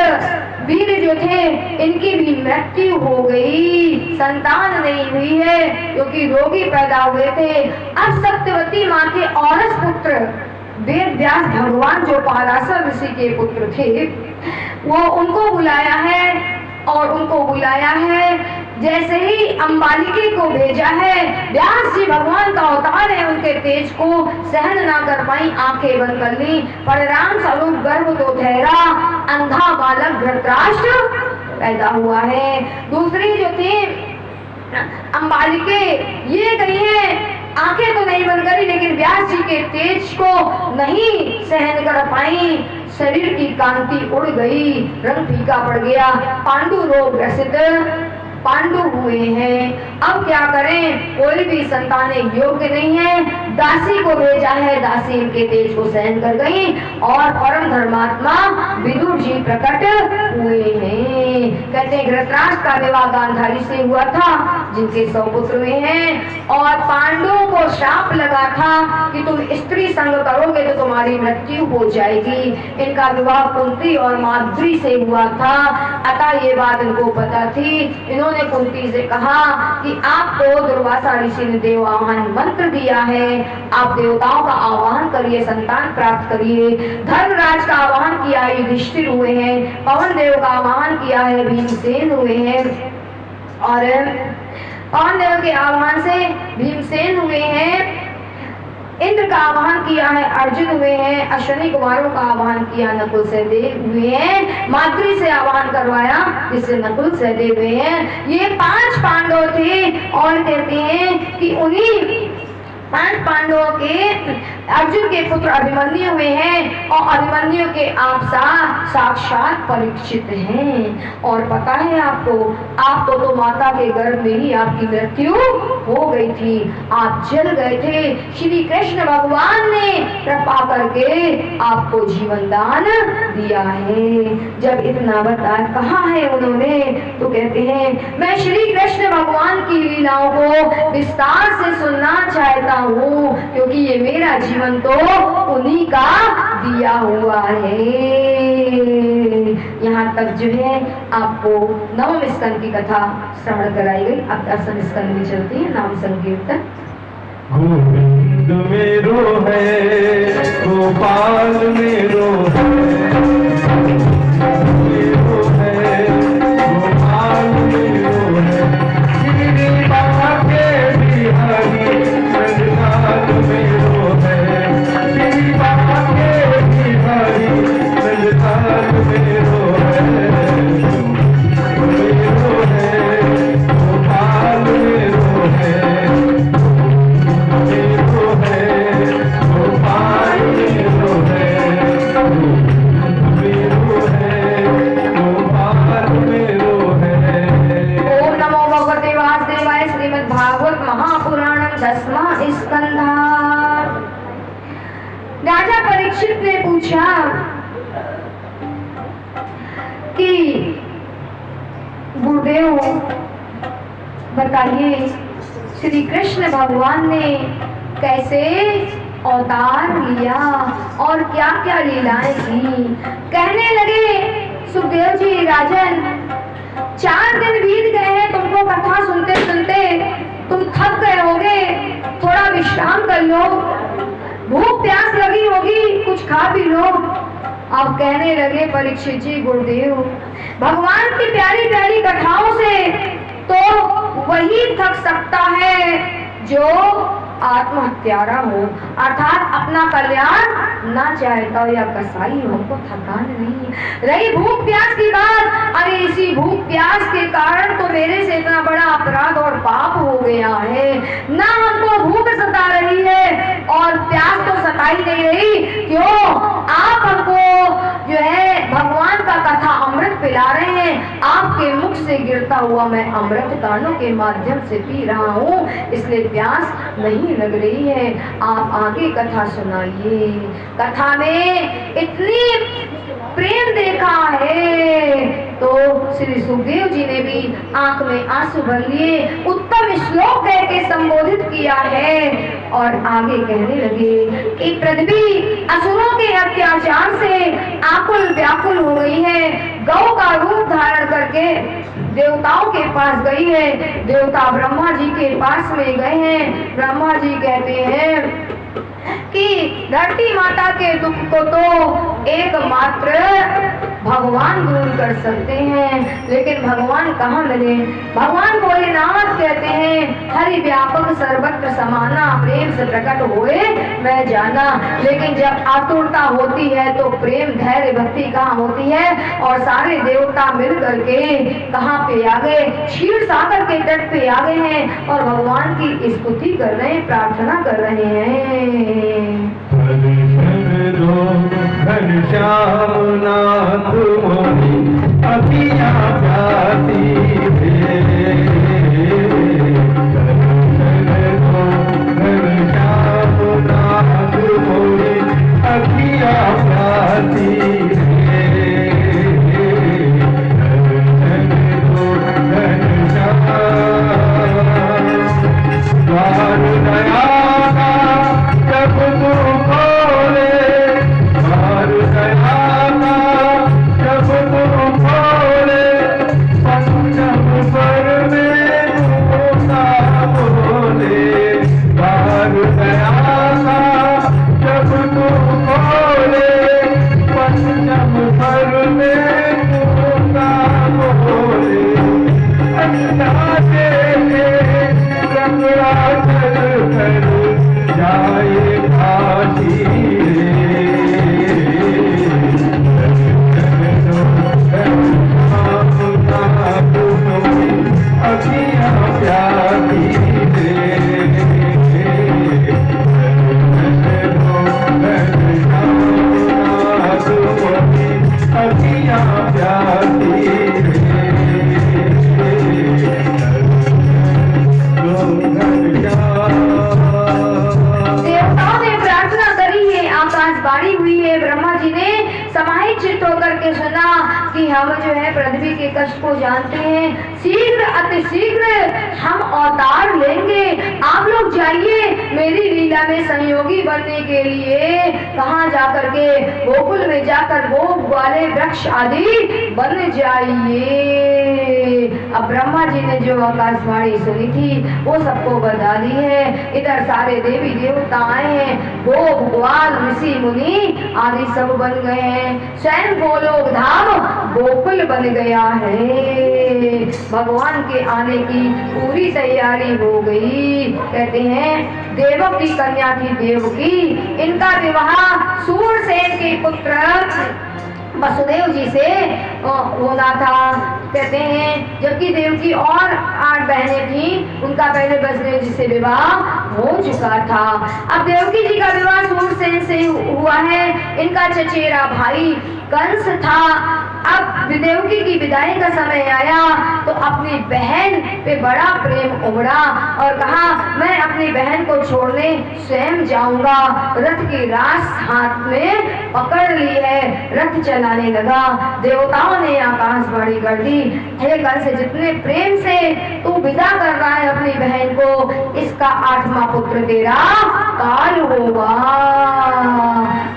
वीर जो थे इनकी भी मृत्यु हो गई, संतान नहीं हुई है क्योंकि रोगी पैदा हुए थे। अब सत्यवती माँ के औरस पुत्र वेद व्यास भगवान जो पाराशर ऋषि के पुत्र थे, वो उनको बुलाया है और उनको बुलाया है। जैसे ही अंबालिके को भेजा है, व्यास जी भगवान का अवतार है, उनके तेज को सहन ना कर पाई, आंखें बंद कर ली। परिणाम स्वरूप गर्भ तो ठहरा, अंधा बालक धृतराष्ट्र पैदा हुआ है। दूसरी जो थी अंबालिके, ये गई है, आंखें तो नहीं बंद करी लेकिन व्यास जी के तेज को नहीं सहन कर पाई, शरीर की कांति उड़ गई, रंग फीका पड़ गया, पांडु रोग ग्रसित पांडु हुए हैं। अब क्या करें, कोई भी संतानें योग्य नहीं है। दासी को भेजा है, दासी इनके तेज को सहन कर गई और परम धर्मात्मा विदुर जी प्रकट हुए हैं। कहते हैं धृतराष्ट्र का विवाह गांधारी से हुआ था, जिनके 100 पुत्र हुए हैं, और पांडवों को श्राप लगा था कि तुम स्त्री संग करोगे तो तुम्हारी मृत्यु हो जाएगी। इनका विवाह कुंती और माद्री से हुआ था, अतः ये बात इनको पता थी। इन्होंने कुंती से कहा कि आपको दुर्वासा ऋषि ने देव आह्वान मंत्र दिया है, आप देवताओं का आह्वान करिए, संतान प्राप्त करिए। धर्मराज का आह्वान किया है, युधिष्ठिर हुए हैं। पवन देव का आह्वान किया है, भीमसेन हुए हैं। और पवन देव के आह्वान से भीमसेन हुए हैं। इंद्र का आह्वान किया है, अर्जुन हुए हैं। अश्विनी कुमारों का आह्वान किया, नकुल सहदेव हुए हैं। माद्री से आह्वान करवाया, जिससे नकुल सहदेव हुए हैं। ये 5 पांडव थे और कहते हैं कि उन्हीं पांच पांडवों के अर्जुन के पुत्र अभिमन्यु हुए हैं और अभिमन्यु के आप साक्षात परीक्षित हैं। और पता है आपको, आप तो माता के गर्भ में ही आपकी मृत्यु हो गई थी, आप जल गए थे। श्री कृष्ण भगवान ने कृपा करके आपको जीवन दान दिया है। जब इतना बता कहा है उन्होंने तो कहते हैं मैं श्री कृष्ण भगवान की लीलाओं को विस्तार से सुनना चाहता हूँ, क्योंकि ये मेरा जीवन तो उन्हीं का दिया हुआ है। यहाँ तक जो है आपको नवम स्कंद की कथा श्रवण कराई गई। अब 10वें स्कंद में चलती है नाम संकीर्तन। गोविंद मेरो है, गोपाल मेरो है, गोपाल मेरो है, श्री बाके बिहारी रघुनाथ मेरो है, श्री बाके बिहारी रघुनाथ मेरो है, मेरो है, गोपाल मेरो है, राजा परीक्षित ने पूछा कि गुरुदेव बताइए श्री कृष्ण भगवान ने कैसे अवतार लिया और क्या क्या लीलाएं की। कहने लगे सुखदेव जी राजन 4 दिन बीत गए हैं तुमको कथा सुनते सुनते, तुम थक गए होगे, थोड़ा विश्राम कर लो, भूख प्यास लगी होगी, कुछ खा पी लो। अब कहने लगे परीक्षित जी गुरुदेव भगवान की प्यारी प्यारी कथाओं से तो वही थक सकता है जो आत्महत्यारा हो, अर्थात अपना कल्याण ना चाहता हो या कसाई हो, को थकान नहीं। रही भूख प्यास की बात, अरे इसी भूख प्यास के कारण तो मेरे से इतना बड़ा अपराध और पाप हो गया है। ना हमको भूख सता रही है और प्यास तो सताई नहीं रही, क्यों? आप हमको जो है भगवान का कथा अमृत पिला रहे हैं, आपके मुख से गिरता हुआ मैं अमृत कानों के माध्यम से पी रहा हूँ, इसलिए प्यास नहीं लग रही है। आप आगे कथा सुनाइए। कथा में इतनी प्रेम देखा है तो श्री सुखदेव जी ने भी आंख में आंसू भर लिए, उत्तम श्लोक कह के संबोधित किया है और आगे कहने लगे कि पृथ्वी असुरों के अत्याचार से आकुल व्याकुल हो गई है, गौ का रूप धारण करके देवताओं के पास गई है। देवता ब्रह्मा जी के पास में गए हैं। ब्रह्मा जी कहते हैं कि धरती माता के दुख को तो एकमात्र भगवान दूर कर सकते हैं, लेकिन भगवान कहाँ मिले? भगवान भोलेनाथ कहते हैं हरि व्यापक सर्वत्र समाना, प्रेम से प्रकट हुए मैं जाना। लेकिन जब आतुरता होती है तो प्रेम धैर्य भक्ति कहाँ होती है? और सारे देवता मिल करके कहाँ पे आ गए? क्षीर सागर के तट पे आ गए हैं और भगवान की स्तुति कर रहे हैं, प्रार्थना कर रहे हैं। घनश्याम नाथ मोहि अखियाँ प्यासी घनश्याम नाथ मोहि अखियाँ प्यासी द्वार दया का जब तू खोले, द्वार दया का जब तू खोले, पंचम पर में होता बोले। द्वार दया का जब तू खोले, पंचम पर में होता बोले। अंदाजे गंगा चल कर जाए काशी अखियाँ प्यासी आकाशवाणी हुई है। ब्रह्मा जी ने समाहित चित्त होकर के सुना कि हम जो है पृथ्वी के कष्ट को जानते हैं, शीघ्र अति शीघ्र हम अवतार लेंगे। आप लोग जाइए मेरी लीला में संयोगी बनने के लिए। कहाँ जाकर के? गोकुल में जाकर भोग वाले वृक्ष आदि बन जाइए। अब ब्रह्मा जी ने जो आकाशवाणी सुनी थी वो सबको बता दी है। इधर सारे देवी देवता आए हैं, भोग ग्वाल ऋषि मुनि आदि सब बन गए हैं। स्वयं गोलोक धाम गोकुल बन गया है। भगवान के आने की पूरी तैयारी हो गई। कहते हैं देवक की कन्या थी देवकी, इनका विवाह सूरसेन के पुत्र वसुदेव जी से होना था। कहते हैं जबकि देवकी और 8 बहनें थी, उनका पहले वसुदेव जी से विवाह हो चुका था। अब देवकी जी का विवाह सूरसेन से हुआ है। इनका चचेरा भाई कंस था। अब देवकी की विदाई का समय आया तो अपनी बहन पे बड़ा प्रेम उमड़ा और कहा मैं अपनी बहन को छोड़ने स्वयं जाऊंगा। रथ की रास हाथ में पकड़ ली है, रथ चलाने लगा। देवताओं ने आकाशवाणी कर दी, हे कंस जितने प्रेम से तू विदा कर रहा है अपनी बहन को, इसका 8वां पुत्र तेरा काल होगा।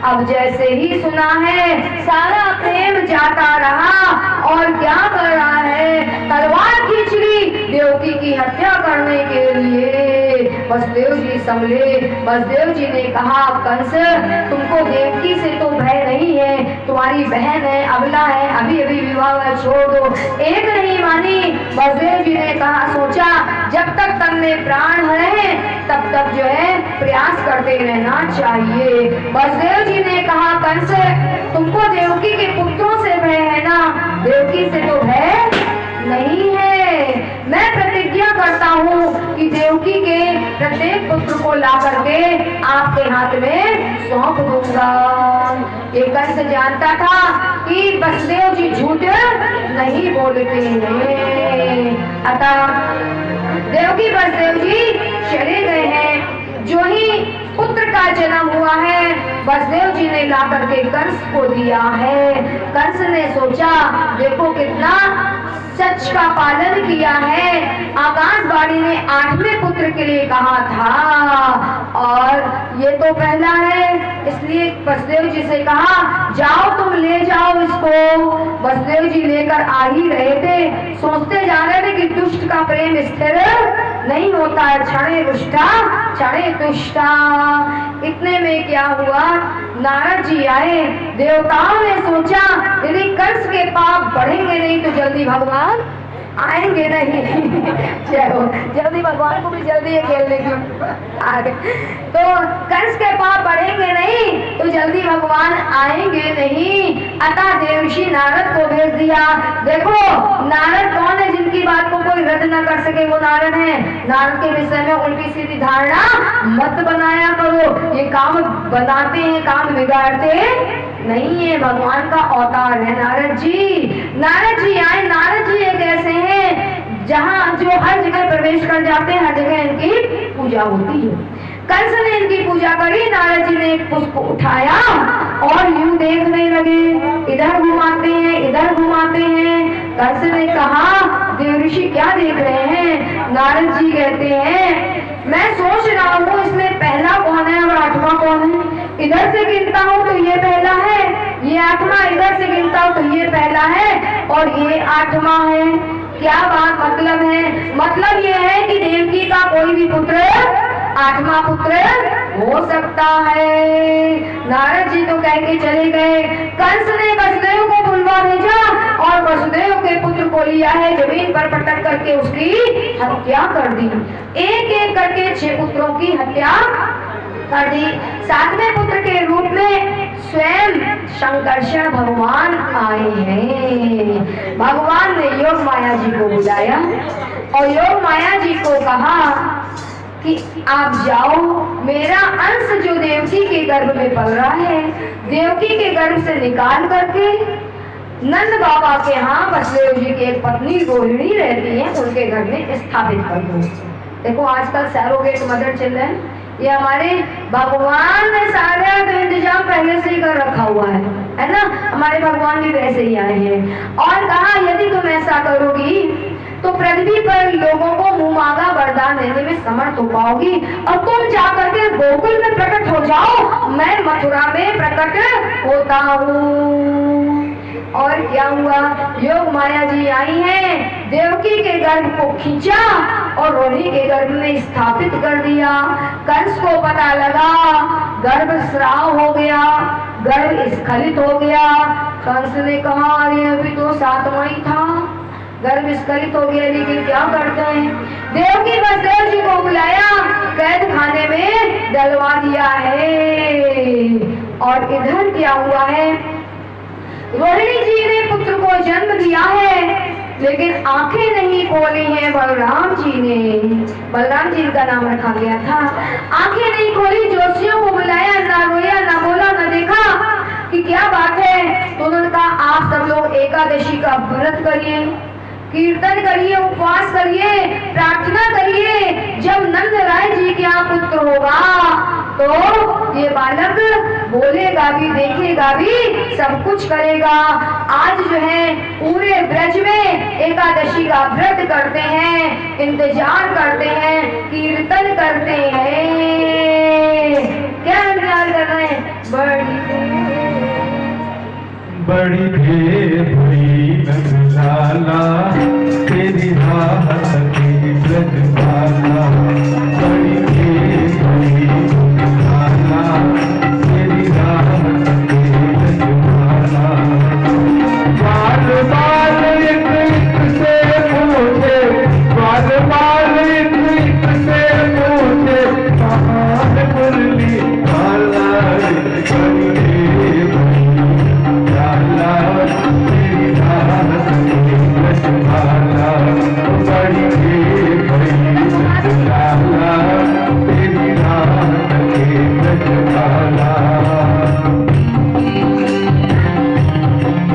अब जैसे ही सुना है सारा प्रेम जाता रहा और क्या कर रहा है, तलवार खींच ली देवकी की हत्या करने के लिए। वसुदेव जी संभले। वसुदेव जी ने कहा कंस तुमको देवकी से तो भय नहीं है, तुम्हारी बहन है, अबला है, अभी अभी विवाह छोड़ दो। एक नहीं मानी। वसुदेव जी ने कहा सोचा जब तक तन में प्राण है तब तक जो है प्रयास करते रहना चाहिए। वसुदेव जी ने कहा कंस तुमको देवकी के पुत्रों से भय है ना, देवकी से तो भय नहीं है। मैं प्रतिज्ञा करता हूँ कि देवकी के प्रत्येक पुत्र को ला करके आपके हाथ में सौंप दूंगा। ये कंस जानता था कि वसुदेव जी झूठ नहीं बोलते हैं। अतः देवकी वसुदेव जी चले गए हैं। जो ही पुत्र का जन्म हुआ है वसुदेव जी ने ला करके कंस को दिया है। कंस ने सोचा देखो कितना सच का पालन किया है। आकाशवाणी ने 8वें पुत्र के लिए कहा था और ये तो पहला है, इसलिए वसुदेव जी से कहा जाओ तुम ले जाओ इसको। वसुदेव जी लेकर आ ही रहे थे, सोचते जा रहे थे कि दुष्ट का प्रेम स्थिर नहीं होता है, क्षणे रुष्टा क्षणे तुष्टा। इतने में क्या हुआ, नारद जी आए। देवताओं ने सोचा यदि कंस के पाप बढ़ेंगे नहीं तो जल्दी भगवान आएंगे नहीं। जल्दी भगवान को भी जल्दी ये खेलने की आ गए। तो कंस के पाप बढ़ेंगे नहीं तो जल्दी भगवान आएंगे नहीं। अतः देवर्षि नारद को भेज दिया। देखो नारद कौन है जिनकी बात को कोई रद्द न कर सके, वो नारद है। नारद के विषय में उल्टी सीधी धारणा मत बनाया करो, ये काम बनाते हैं, काम बिगाड़ते नहीं है। भगवान का अवतार है नारद जी। नारद जी आए। नारद जी एक ऐसे हैं जहाँ जो हर जगह प्रवेश कर जाते हैं, हर जगह इनकी पूजा होती है। कंस ने इनकी पूजा करी। नारद जी ने एक पुष्प उठाया और यूं देखने लगे, इधर घुमाते हैं इधर घुमाते हैं। कंस ने कहा देवर्षि क्या देख रहे हैं? नारद जी कहते हैं मैं सोच रहा हूँ इसमें पहला कौन है और 8वां कौन है। इधर से गिनता हूँ तो ये पहला है, ये 8वां, इधर से गिनता हूँ तो ये पहला है और ये 8वां है। क्या बात मतलब है? मतलब ये है कि देवकी का कोई भी पुत्र 8वां पुत्र हो सकता है। नारद जी तो कह के चले गए। कंस ने वसुदेव को बुलवा भेजा और वसुदेव के पुत्र को लिया है, जमीन पर पटक करके उसकी हत्या कर दी। एक एक करके 6 पुत्रों की हत्या कर दी। 7वें पुत्र के रूप में स्वयं शंकरशर भगवान आए हैं। भगवान ने योग माया जी को बुलाया और योग माया जी को कहा कि आप जाओ, मेरा अंश जो देवकी के गर्भ में पल रहा है, देवकी के गर्भ से निकाल करके नंद बाबा के यहाँ वसुदेव जी की एक पत्नी रोहिणी रहती है, उनके घर में स्थापित कर दो। देखो आजकल सैरोगेट मदर चल रहे हैं, ये हमारे भगवान ने सारा तो इंतजाम पहले से ही कर रखा हुआ है ना। हमारे भगवान भी वैसे ही आए हैं। और कहा यदि तुम ऐसा करोगी तो पृथ्वी पर लोगों को मुंह मांगा वरदान देने में समर्थ हो पाओगी, और तुम जाकर के गोकुल में प्रकट हो जाओ, मैं मथुरा में प्रकट होता हूँ। और क्या हुआ, योग माया जी आई हैं, देवकी के गर्भ को खींचा और रोहिणी के गर्भ में स्थापित कर दिया। कंस को पता लगा, गर्भ स्राव हो गया, गर्भ स्खलित हो गया। कंस ने कहा अरे अभी तो 7वां ही था, गर्भ स्खलित हो गया, लेकिन क्या करते हैं। देवकी वसुदेव जी को बुलाया, कैद खाने में डलवा दिया है। और इधर क्या हुआ है, रोहिणी जी ने पुत्र को जन्म दिया है, लेकिन आंखें नहीं खोली हैं बलराम जी ने। बलराम जी का नाम रखा गया था। आंखें नहीं खोली, जोशियों को बुलाया, ना रोया ना बोला ना देखा कि क्या बात है। तो उन्होंने कहा आप सब लोग एकादशी का व्रत करिए, कीर्तन करिए, उपवास करिए, प्रार्थना करिए। जब नंद राय जी के यहाँ पुत्र होगा तो ये बालक बोलेगा भी, देखेगा भी, सब कुछ करेगा। आज जो है पूरे ब्रज में एकादशी का व्रत करते हैं, इंतजार करते हैं, कीर्तन करते हैं। क्या इंतजार कर रहे हैं, बड़ी देर हुई नंदलाला, तेरी राहत की ब्रजमाला। बड़ी देर हुई नंदलाला, तेरी राहत की ब्रजमाला। बाल बाल एक एक से पूछे, बाल बाल एक एक से पूछे, कहाँ है मुरली वाला। बड़ी देर तेरी राहत की ब्रजमाला, बड़ी देर हुई नंदलाला, तेरी राहत की ब्रजमाला।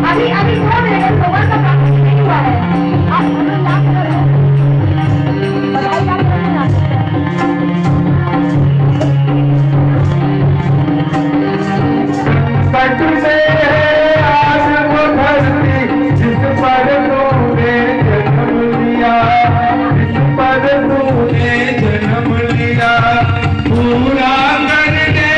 अभी अभी थोड़ा देर भगवान का काम नहीं हुआ है, आप लाभ करो, बधाई लाभ करना। संकट से आज वो धरती जिस पर तूने जन्म लिया, जिस पर तूने जन्म लिया, पूरा कर दे,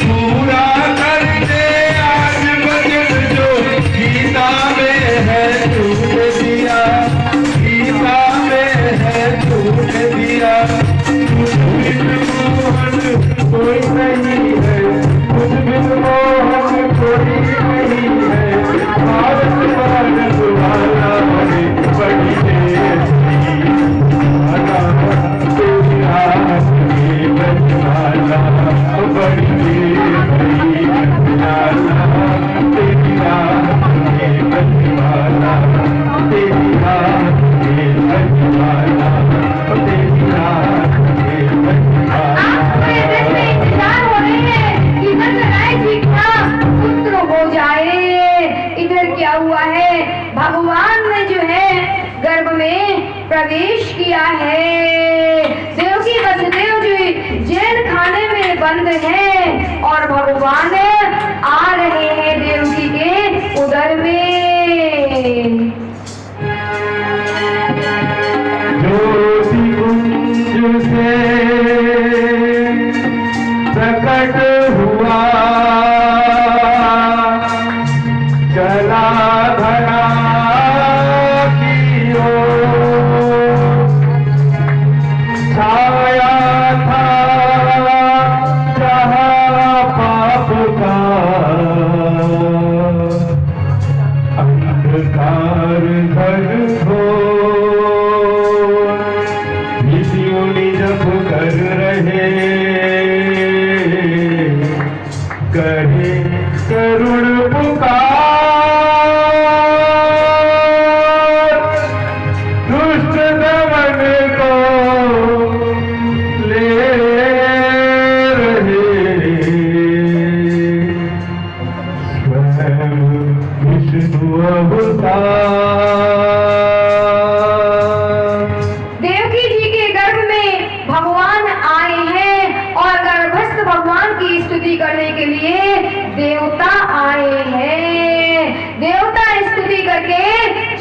पूरा कर दे आज वचन जो गीता में है तूने दिया, गीता में है तूने दिया। कोई नहीं है, कुछ बिन मोहन कोई नहीं है। भारत भारत वाला है, बड़ी देर तेरी राहत की ब्रजमाला, बड़ी देर नंदलाला, तेरी राहत की ब्रजमाला, तेरी राहत की ब्रजमाला, तेरी राहत की ब्रजमाला। इंतजार हो रहे हैं कि नंद राय जी का पुत्र हो जाए। इधर क्या हुआ है, भगवान ने जो है गर्भ में प्रवेश किया है। देवकी वसुदेव जी जेल खाने में बंद हैं और भगवान आ रहे हैं देवकी के उदर में। ज्योति कुंज से प्रकट हुआ, चला धरा की ओर, छाया था जहाँ पाप का अंधकार घनघोर। जप कर रहे करे करुण पुकार, दुष्ट दमन को ले रहे स्वयं विष्णु अवतार।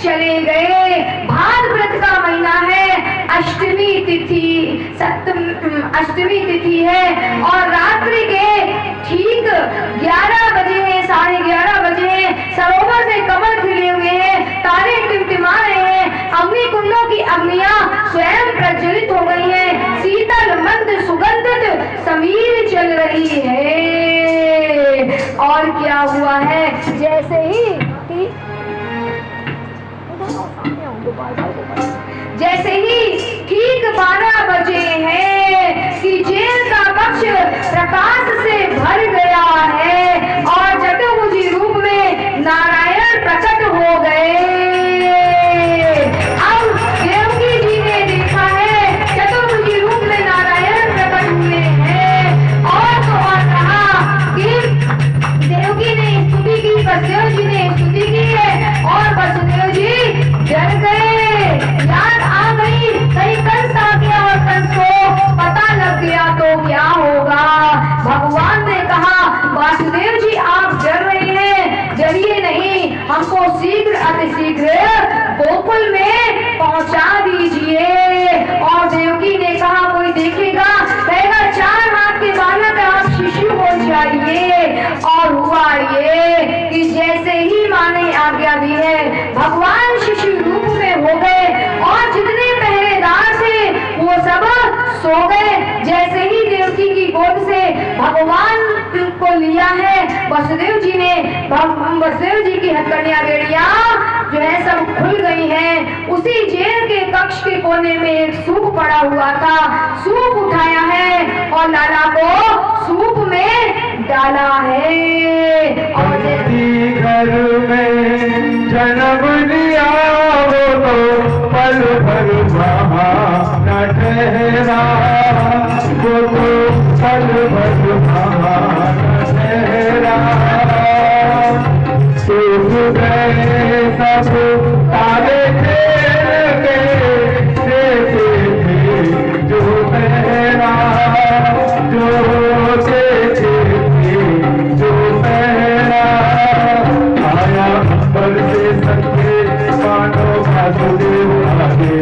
चले गए। भाद्रपद का महीना है, अष्टमी तिथि है और रात्रि के ठीक 11 बजे हैं, 11:30 बजे हैं। सरोवर से कमल खिले हुए हैं, तारे टिमटिमा रहे हैं, अग्नि कुंडों की अग्नियां स्वयं प्रज्वलित हो गई हैं, शीतल मंद सुगंधित समीर चल रही है। और क्या हुआ है, जैसे ही ठीक 12 बजे हैं कि जेल का कक्ष प्रकाश से भर गया है और चतुर्भुजी रूप में नारायण प्रकट हो गए। अब देवकी जी ने देखा है चतुर्भुजी रूप में नारायण प्रकट हुए हैं और तो और कहा कि देवकी ने स्तुति की, वसुदेव जी ने स्तुति की है और वसुदेव जी डर गए। याद आ गई कहीं कंस आ गया और कंस को पता लग गया तो क्या होगा। भगवान ने कहा वासुदेव जी आप डर रहे हैं, डरिए नहीं, हमको शीघ्र अतिशीघ्र गोकुल में पहुंचा दीजिए। और देवकी ने कहा कोई देखेगा कहेगा 4 हाथ के बालक आप शिशु हो जाइए। और हुआ ये कि जैसे ही माँ ने आज्ञा दी है भगवान शिशु रूप में हो गए और जितने पहरेदार थे वो सब सो गए। जैसे ही देवकी की गोद से भगवान को लिया है वसुदेव जी ने, वसुदेव जी की हथकड़ियां बेड़ियां जो है सब खुल गई हैं। उसी जेल के कक्ष के कोने में एक सूप पड़ा हुआ था, सूप उठाया है और लाला को सूप में डाला है। और घर में जन्म लिया वो तो पल भर वहाँ न ठहरा, वो तो पल भर वहाँ न ठहरा। सूख गए सब तारे खेल के देते थे जो पहरा, जो देते थे जो पहरा। आया अंबर से संदेश मानो वासुदेव आगे,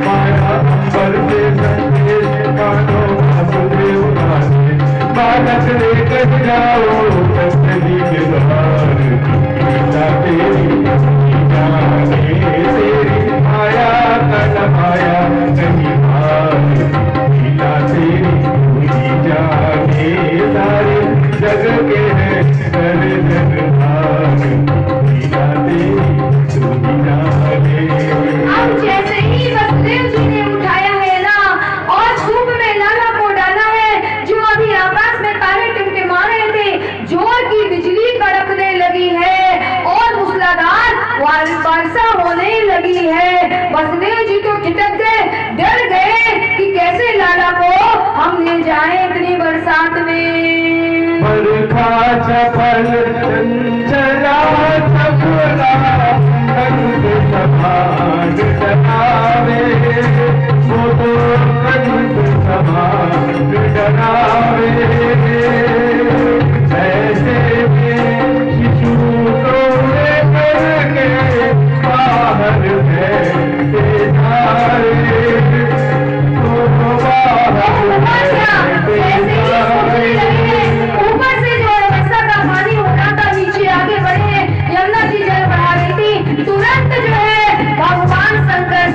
माया अंबर से संदेश मानो वासुदेव आगे। बालक लेकर जाओ कस्तूरी के द्वार, गीता तेरी जाने तेरी माया कल माया नहीं हार। गीता तेरी जाने सारे जग के हैं कर जगहार। गीता तेरी जाने। अब जैसे ही वसुदेव जी ने उठाया है ना और सूप में लाला को डाला है, जो अभी आकाश में तारे टिमटिमा रहे थे, जोर की बिजली कड़कने लगी है और मूसलाधार वर्षा होने लगी है। वसुदेव जी तो ठिठक गए, डर गए कि कैसे लाला को हम ले जाएं इतनी बरसात में। बरखा चपल चंचला चपला कंद समान डरावे, वो तो कंद समान डरावे। ऐसे में शिशु को लेकर के बाहर भेजते जाए, तो बाहर ऊपर से जो वर्षा का पानी हो रहा था नीचे आगे बढ़े, यमुना जी जल बढ़ा रही थी। तुरंत जो है भगवान शंकर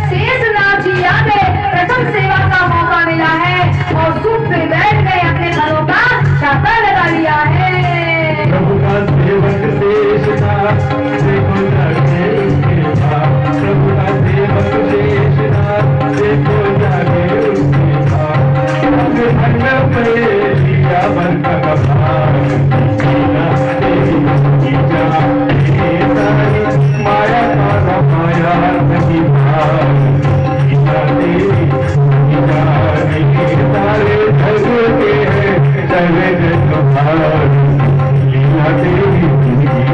शेषनाग जी आ गए, प्रथम सेवा का मौका मिला है और सूप पे बैठ गए, अपने घरों का छाता लगा लिया है। प्रभु का सेवक शेषनाग देखो जाके उसके पास, प्रभु का सेवक शेषनाग देखो जाके उसके पास। लिया मन का कपार, माया का माया नहीं भार। गीता तेरी सारे जग के हैं चले तुम्हार। लीला तेरी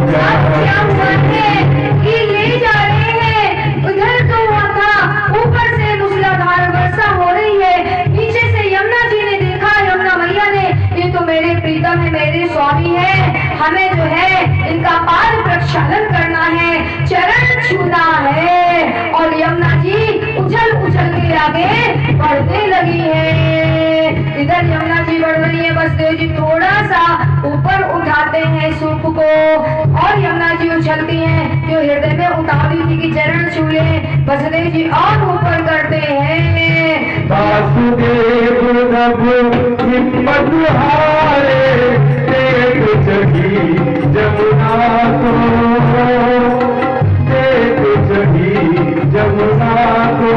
क्या हुआ है कि ले जा रहे हैं, उधर तो हुआ था ऊपर से मूसलाधार वर्षा हो रही है, नीचे से यमुना जी ने देखा, यमुना मैया ने ये तो मेरे प्रीतम है, मेरे स्वामी है, हमें जो है इनका पाद प्रक्षालन करना है, चरण छूना है। और यमुना जी उछल उछल के आगे बढ़ने लगी है। इधर यमुना जी बढ़ रही है, वसुदेव जी थोड़ा सा ऊपर उठाते हैं सूप को और यमुना जी उछलती हैं। जो हृदय में उतावली थी कि चरण छू ले, वसुदेव जी और ऊपर करते हैं। वासुदेव प्रभु हिम्मत हारे, देख जगी जमुना को, देख जगी जमुना को,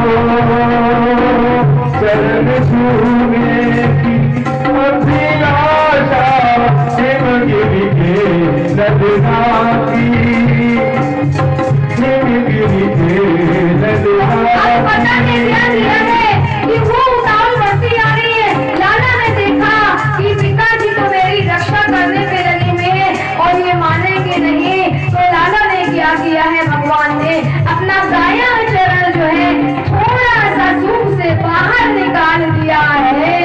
चरण छूने की अभिलाषा हिमगिरी के नदना की, हिमगिरी के नदना पता नहीं क्या दिया है कि वो उतावल बढ़ती आ रही है। लाला ने देखा कि पिताजी तो मेरी रक्षा करने पे लगे हुए हैं और ये मानेंगे नहीं, तो लाला ने क्या किया है, भगवान ने अपना दायां चरण जो है थोड़ा सा सूप से बाहर निकाल दिया है।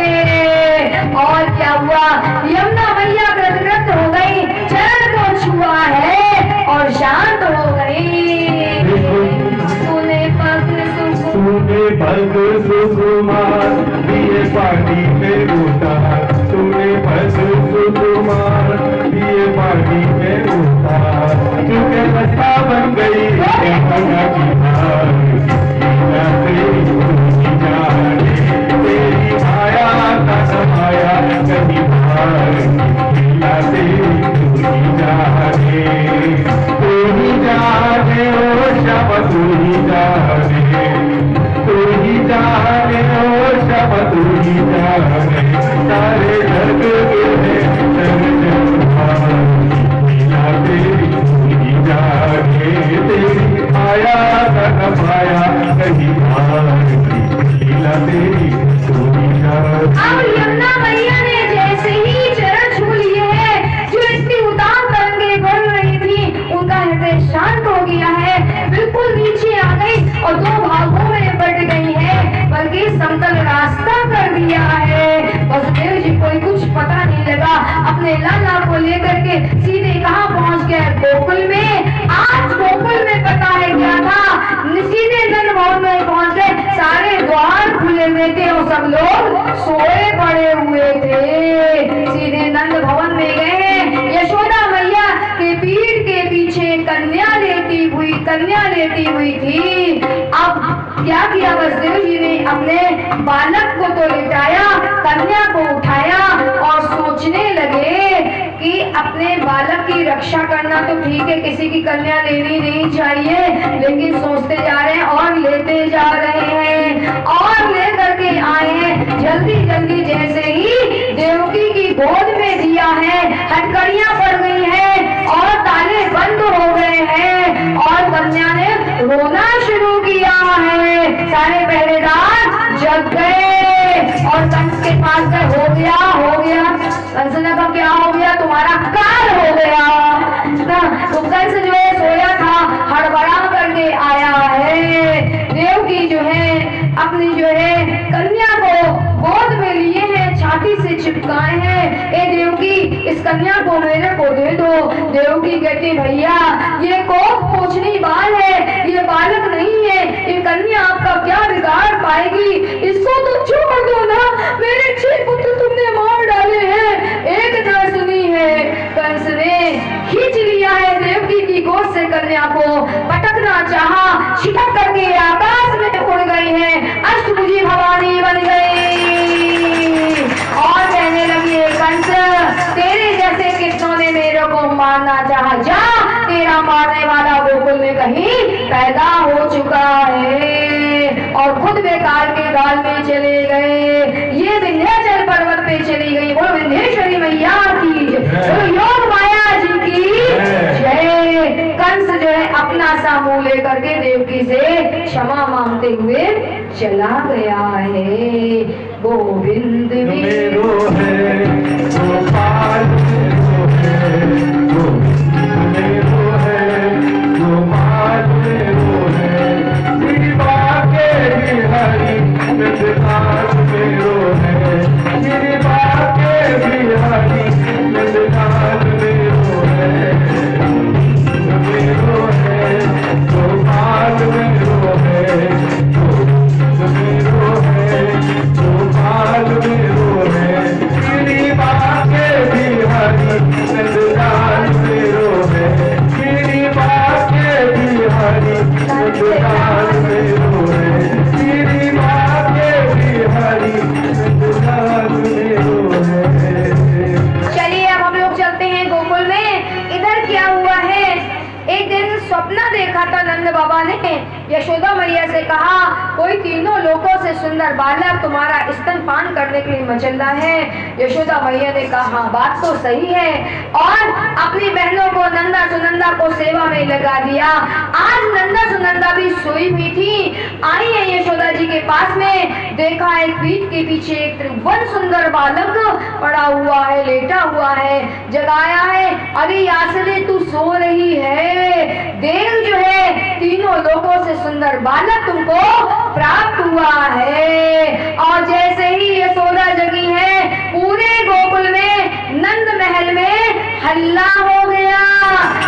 और क्या हुआ, यमुना मैया गदगद हो गई, चरण को छुआ है और शांत हो गई। तूने पग सुकुमार दिए पानी में उतार, तूने पग सुकुमार दिए पानी में उतार, चुके रास्ता बन गई यमुना की धार, लीला तेरी तू जाने, तेरी माया का समाया कभी भार, लीला तेरी तू जाने, तू ही जाने ओ श्याम तू ही जाने, तू ही जाने ओ श्याम तू ही जाने, सारे जग के लीला तेरी तू ही जाने, तेरी माया का पाया कहीं भार, लीला तेरी तू ही जाने। अब यमुना मैया ने जैसे ही चरण छू लिए हैं, जो इतनी उतार तरंगे बढ़ रही थी, उनका हृदय शांत हो गया है, बिल्कुल नीचे आ गई और दो भागों में बट गई है, बल्कि समतल रास्ता कर दिया है। वसुदेव जी को कुछ पता नहीं लगा, अपने लाला को लेकर के सीधे कहाँ पहुँच गए, गोकुल में। आज गोकुल में पता है क्या था, सीधे नंद भवन में पहुँच गए, सारे द्वार खुले हुए थे और सब लोग सोए पड़े हुए थे। सीधे नंद भवन में गए, यशोदा मैया के पीठ के पीछे कन्या लेटी हुई थी। अब क्या किया, वसुदेव जी ने अपने बालक को तो लिटाया, कन्या को उठाया और सोचने लगे कि अपने बालक की रक्षा करना तो ठीक है, किसी की कन्या लेनी नहीं चाहिए, लेकिन सोचते जा रहे हैं और लेते जा रहे हैं और लेकर के आए हैं। जल्दी जल्दी जैसे ही देवकी की गोद में दिया है, हथकड़ियां पड़ गई हैं और ताले बंद हो गए हैं और कन्या ने रोना शुरू किया है। सारे पहरेदार जग गए और कंस के पास गए, हो गया कंस ने कहा क्या हो गया, तुम्हारा काल हो गया। तो कंस जो है सोया था, हड़बड़ा करके आया है। देवकी जो है अपनी जो है कन्या को गोद में लिए हैं, छाती से चिपकाए हैं। ए देवकी, इस कन्या को मेरे को दे दो। देवकी कहती भैया ये कोचनी बाल है, ये बालक नहीं है, ये कन्या आपका क्या बिगाड़ पाएगी, इसको तो छोड़ दो ना, मेरे 6 पुत्र तुमने मार डाले हैं, एक ना सुनी है। कंस ने खींच लिया है देवकी की गोद से कन्या को, पटकना चाहा, छिटक करके आकाश में उड़ गई है, अष्टभुजी भवानी बन गई और कहने लगी कंस तेरे जैसे कितनों ने मेरे को मारना चाहा, जा तेरा मारने वाला गोकुल में कहीं पैदा हो चुका है। और खुद बेकार के गाल में चले गए। ये विंध्याचल पर्वत पे चली गई, वो विंध्येश्वरी मैया की जय, योग माया जी की जय। कंस जो है अपना सा मुंह लेकर के देवकी से क्षमा मांगते हुए चला गया है। गोविंद मेरो है गोपाल मेरो है, गोविंद मेरो है गोपाल मेरो है, गिरिबा के बिहारी नंदलाल मेरो है, गिरिबा के बिहारी नंदलाल मेरो है। बालक तुम्हारा स्तनपान करने के लिए मचलता है। यशोदा मैया ने कहा हाँ बात तो सही है, और अपनी बहनों को नंदा सुनंदा को सेवा में लगा दिया। आज नंदा सुनंदा भी सोई हुई थी, आई है यशोदा जी के पास में, देखा एक पीठ के पीछे एक त्रिभुवन सुंदर बालक पड़ा हुआ है, लेटा हुआ है, जगाया है। अरे यासरे तू सो रही है, देव जो है तीनों लोगों से सुंदर बालक तुमको प्राप्त हुआ है। और जैसे ही यशोदा जगी है, पूरे गोकुल में नंद महल में हल्ला हो गया।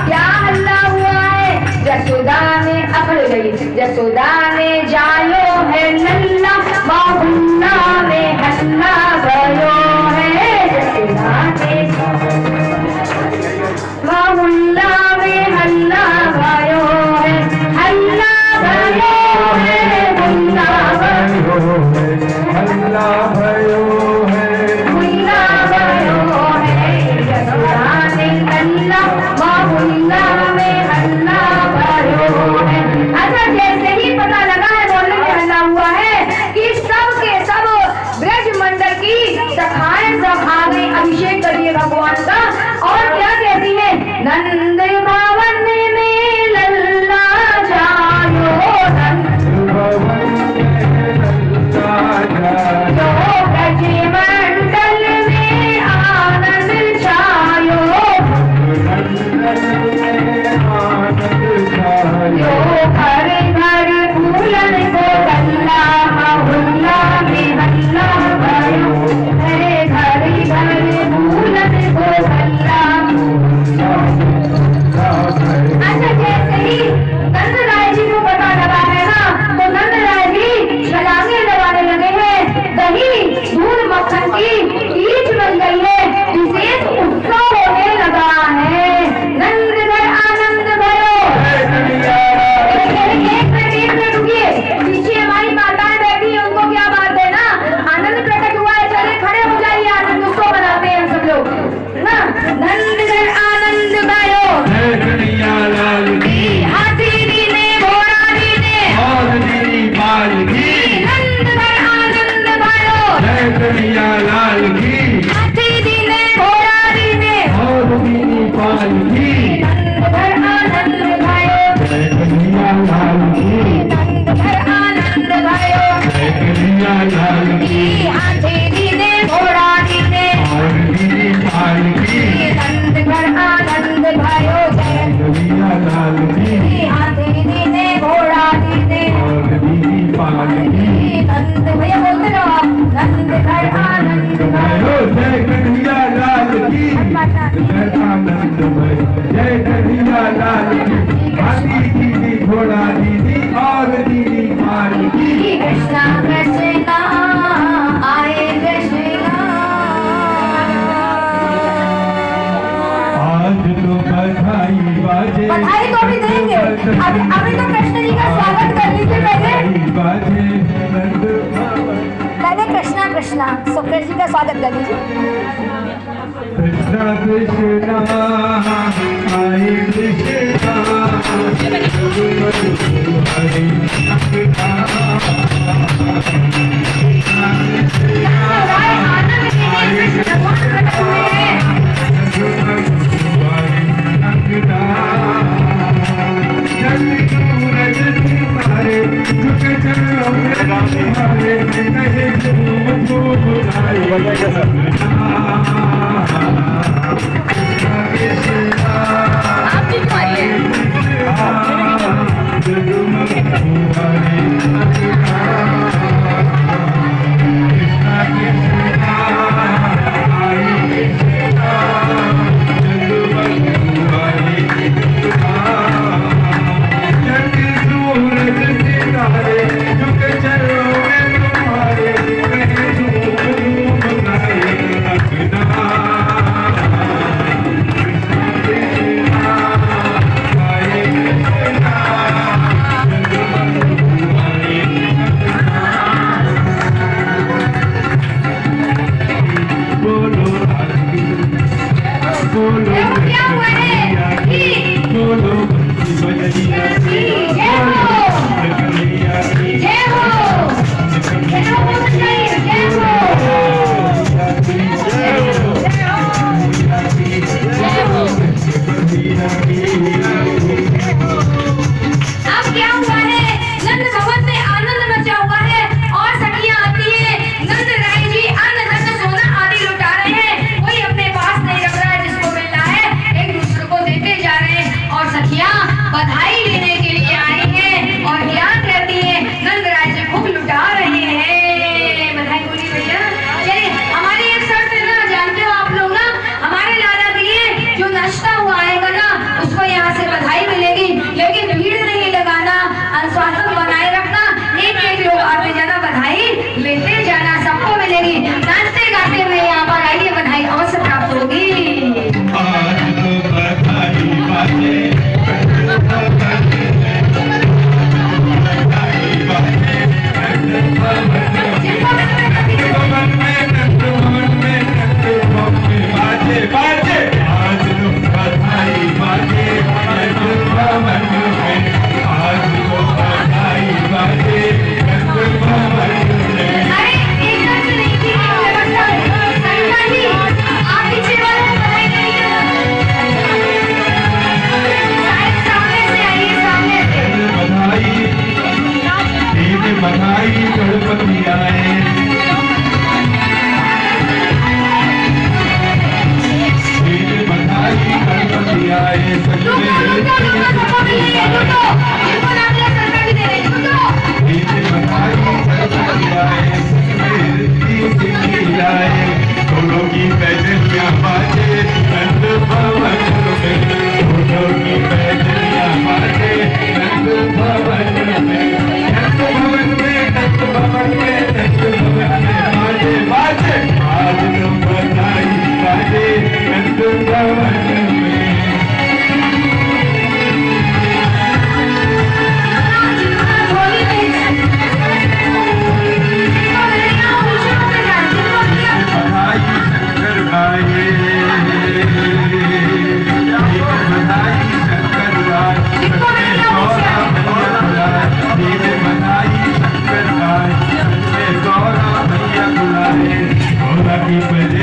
क्या हल्ला हुआ है? यशोदा ने अकड़ गई, यशोदा ने जायो है लल्ला, बाहुल्ला में हल्ला गयो है। यशोदा ने बाहुल्ला में हल्ला गयो है, हल्ला गयो है, हल्ला गयो है, हल्ला भयो है, हुल्ला गयो है। यशोदा ने हल्ला बाहुल्ला में हल्ला गयो है। अच्छा, जैसे ही पता लगा है बोलने में हल्ला हुआ है कि सब के सब ब्रज मंडल की सखाएं सब आ गई अभिषेक करिए भगवान का। और क्या कहती है? नंद भवन में लल्ला जायो, नंद भवन में लल्ला जायो, ब्रज मंडल में आनंद छायो, नंदन में आनंद छायो, घर घर फूलन को गल्ला, हुल्ला में हल्ला गयो है, घर घर फूलन को गल्ला। अच्छा, जैसे ही नंद राय जी को पता लगा है ना, तो नंद राय जी छलांगे लगाने लगे हैं। दही दूध मक्खन की ईच बन गई है, विशेष उत्सव होने लगा है। नंद घर आनंद भयो। एक मिनट रुकिए, पीछे हमारी माताएं बैठी है, उनको क्या बात है ना, आनंद प्रकट हुआ है, चले खड़े हो जाइए, आनंद उत्सव मनाते हैं हम सब लोग ना। नंद घर आनंद भयो, लाल की हाथी दीने घोड़ा दीने, और दीदी बाल की, नंद घर आनंद भयो, जय कन्हैया लाल की, हाथी दीने घोड़ा दीने, और दीदी बाल की, नंद घर आनंद भयो, जय कन्हैया लाल की, नंद घर आनंद भयो, जय कन्हैया लाल की, हाथी दीने घोड़ा दीने, और दीदी बाल की, नंद घर आनंद भयो, जय कन्हैया लाल की, हाथी दीने घोड़ा दीने, और दीदी बाल की, नंद भैया बोलते रहो आप, नंद घर आनंद भयो। जय कन्हैया लाल की, जय आनंद भय, जय कन्हैया लाल की, हाथी दीदी घोड़ा दीदी और दीदी बाल की। कृष्णा कृष्णा आए कृष्णा, आज तो बधाई बाजे, बधाई तो अभी देंगे, अभी तो कृष्ण जी का स्वागत कर लीजिए पहले। बाजे नंद भवन, पहले कृष्णा कृष्णा सुखदेव जी का स्वागत कर लीजिए। कृष्णा कृष्णा आए कृष्णा, हरे आनंद के लिए कृष्ण भगवान प्रकट हुए हैं। आप भी मारिए। चलो मैं तुम्हारे की बजाए